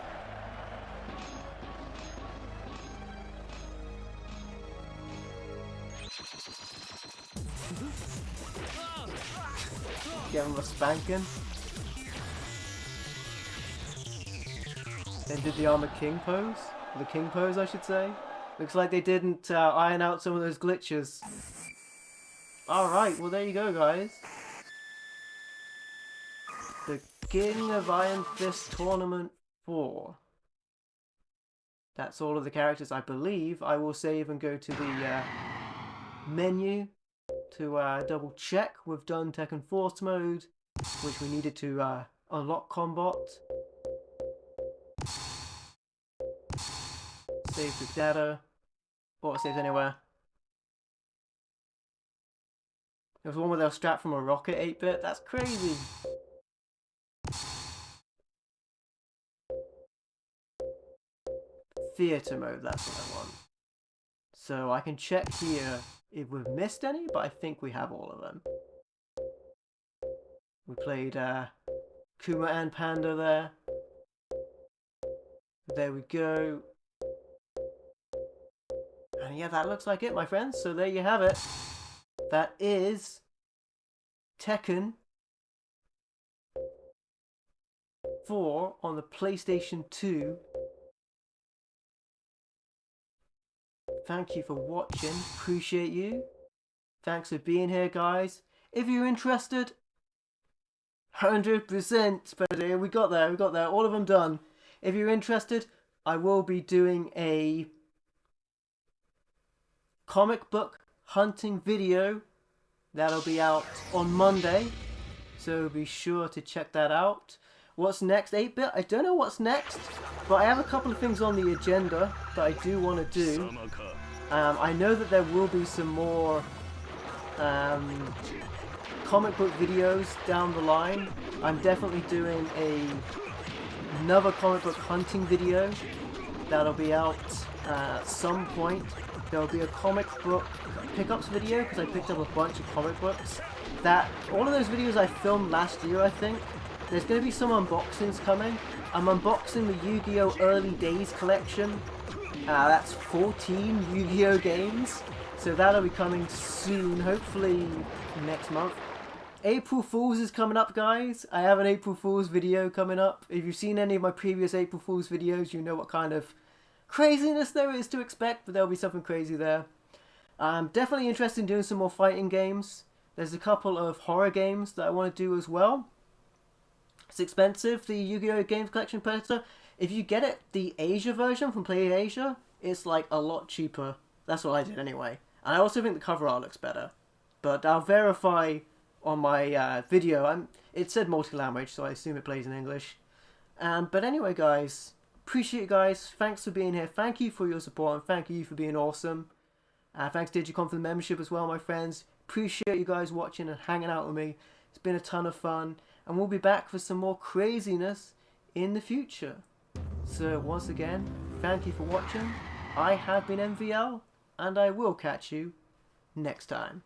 S1: Give him a spanking. Then did the Armored King pose? The King pose, I should say. Looks like they didn't iron out some of those glitches. Alright, well there you go, guys. The King of Iron Fist Tournament 4. That's all of the characters, I believe. I will save and go to the menu to double check. We've done Tekken Force mode, which we needed to unlock Combot. Save the data. Or saves anywhere. There was one where they were strapped from a rocket 8-bit. That's crazy. Theater mode, that's what I want. So I can check here if we've missed any, but I think we have all of them. We played Kuma and Panda there. There we go. And yeah, that looks like it, my friends. So there you have it. That is Tekken 4 on the PlayStation 2. Thank you for watching. Appreciate you. Thanks for being here, guys. If you're interested, 100%. But we got there. We got there. All of them done. If you're interested, I will be doing a comic book hunting video that'll be out on Monday, so be sure to check that out. What's next, 8-bit? I don't know what's next, but I have a couple of things on the agenda that I do want to do. I know that there will be some more comic book videos down the line. I'm definitely doing another comic book hunting video that'll be out at some point. There'll be a comic book pickups video because I picked up a bunch of comic books. All of those videos I filmed last year, I think. There's going to be some unboxings coming. I'm unboxing the Yu-Gi-Oh! Early Days collection. That's 14 Yu-Gi-Oh! Games. So that'll be coming soon, hopefully next month. April Fool's is coming up, guys. I have an April Fool's video coming up. If you've seen any of my previous April Fool's videos, you know what kind of craziness there is to expect, but there'll be something crazy there. I'm definitely interested in doing some more fighting games. There's a couple of horror games that I want to do as well. It's expensive, the Yu-Gi-Oh! Games Collection Predator. If you get it, the Asia version from Play Asia, it's like a lot cheaper. That's what I did anyway. And I also think the cover art looks better. But I'll verify on my video. It said multi-language, so I assume it plays in English. But anyway, guys, appreciate you guys. Thanks for being here. Thank you for your support, and thank you for being awesome. Thanks Digicom for the membership as well, my friends. Appreciate you guys watching and hanging out with me. It's been a ton of fun. And we'll be back for some more craziness in the future. So once again, thank you for watching. I have been MVL, and I will catch you next time.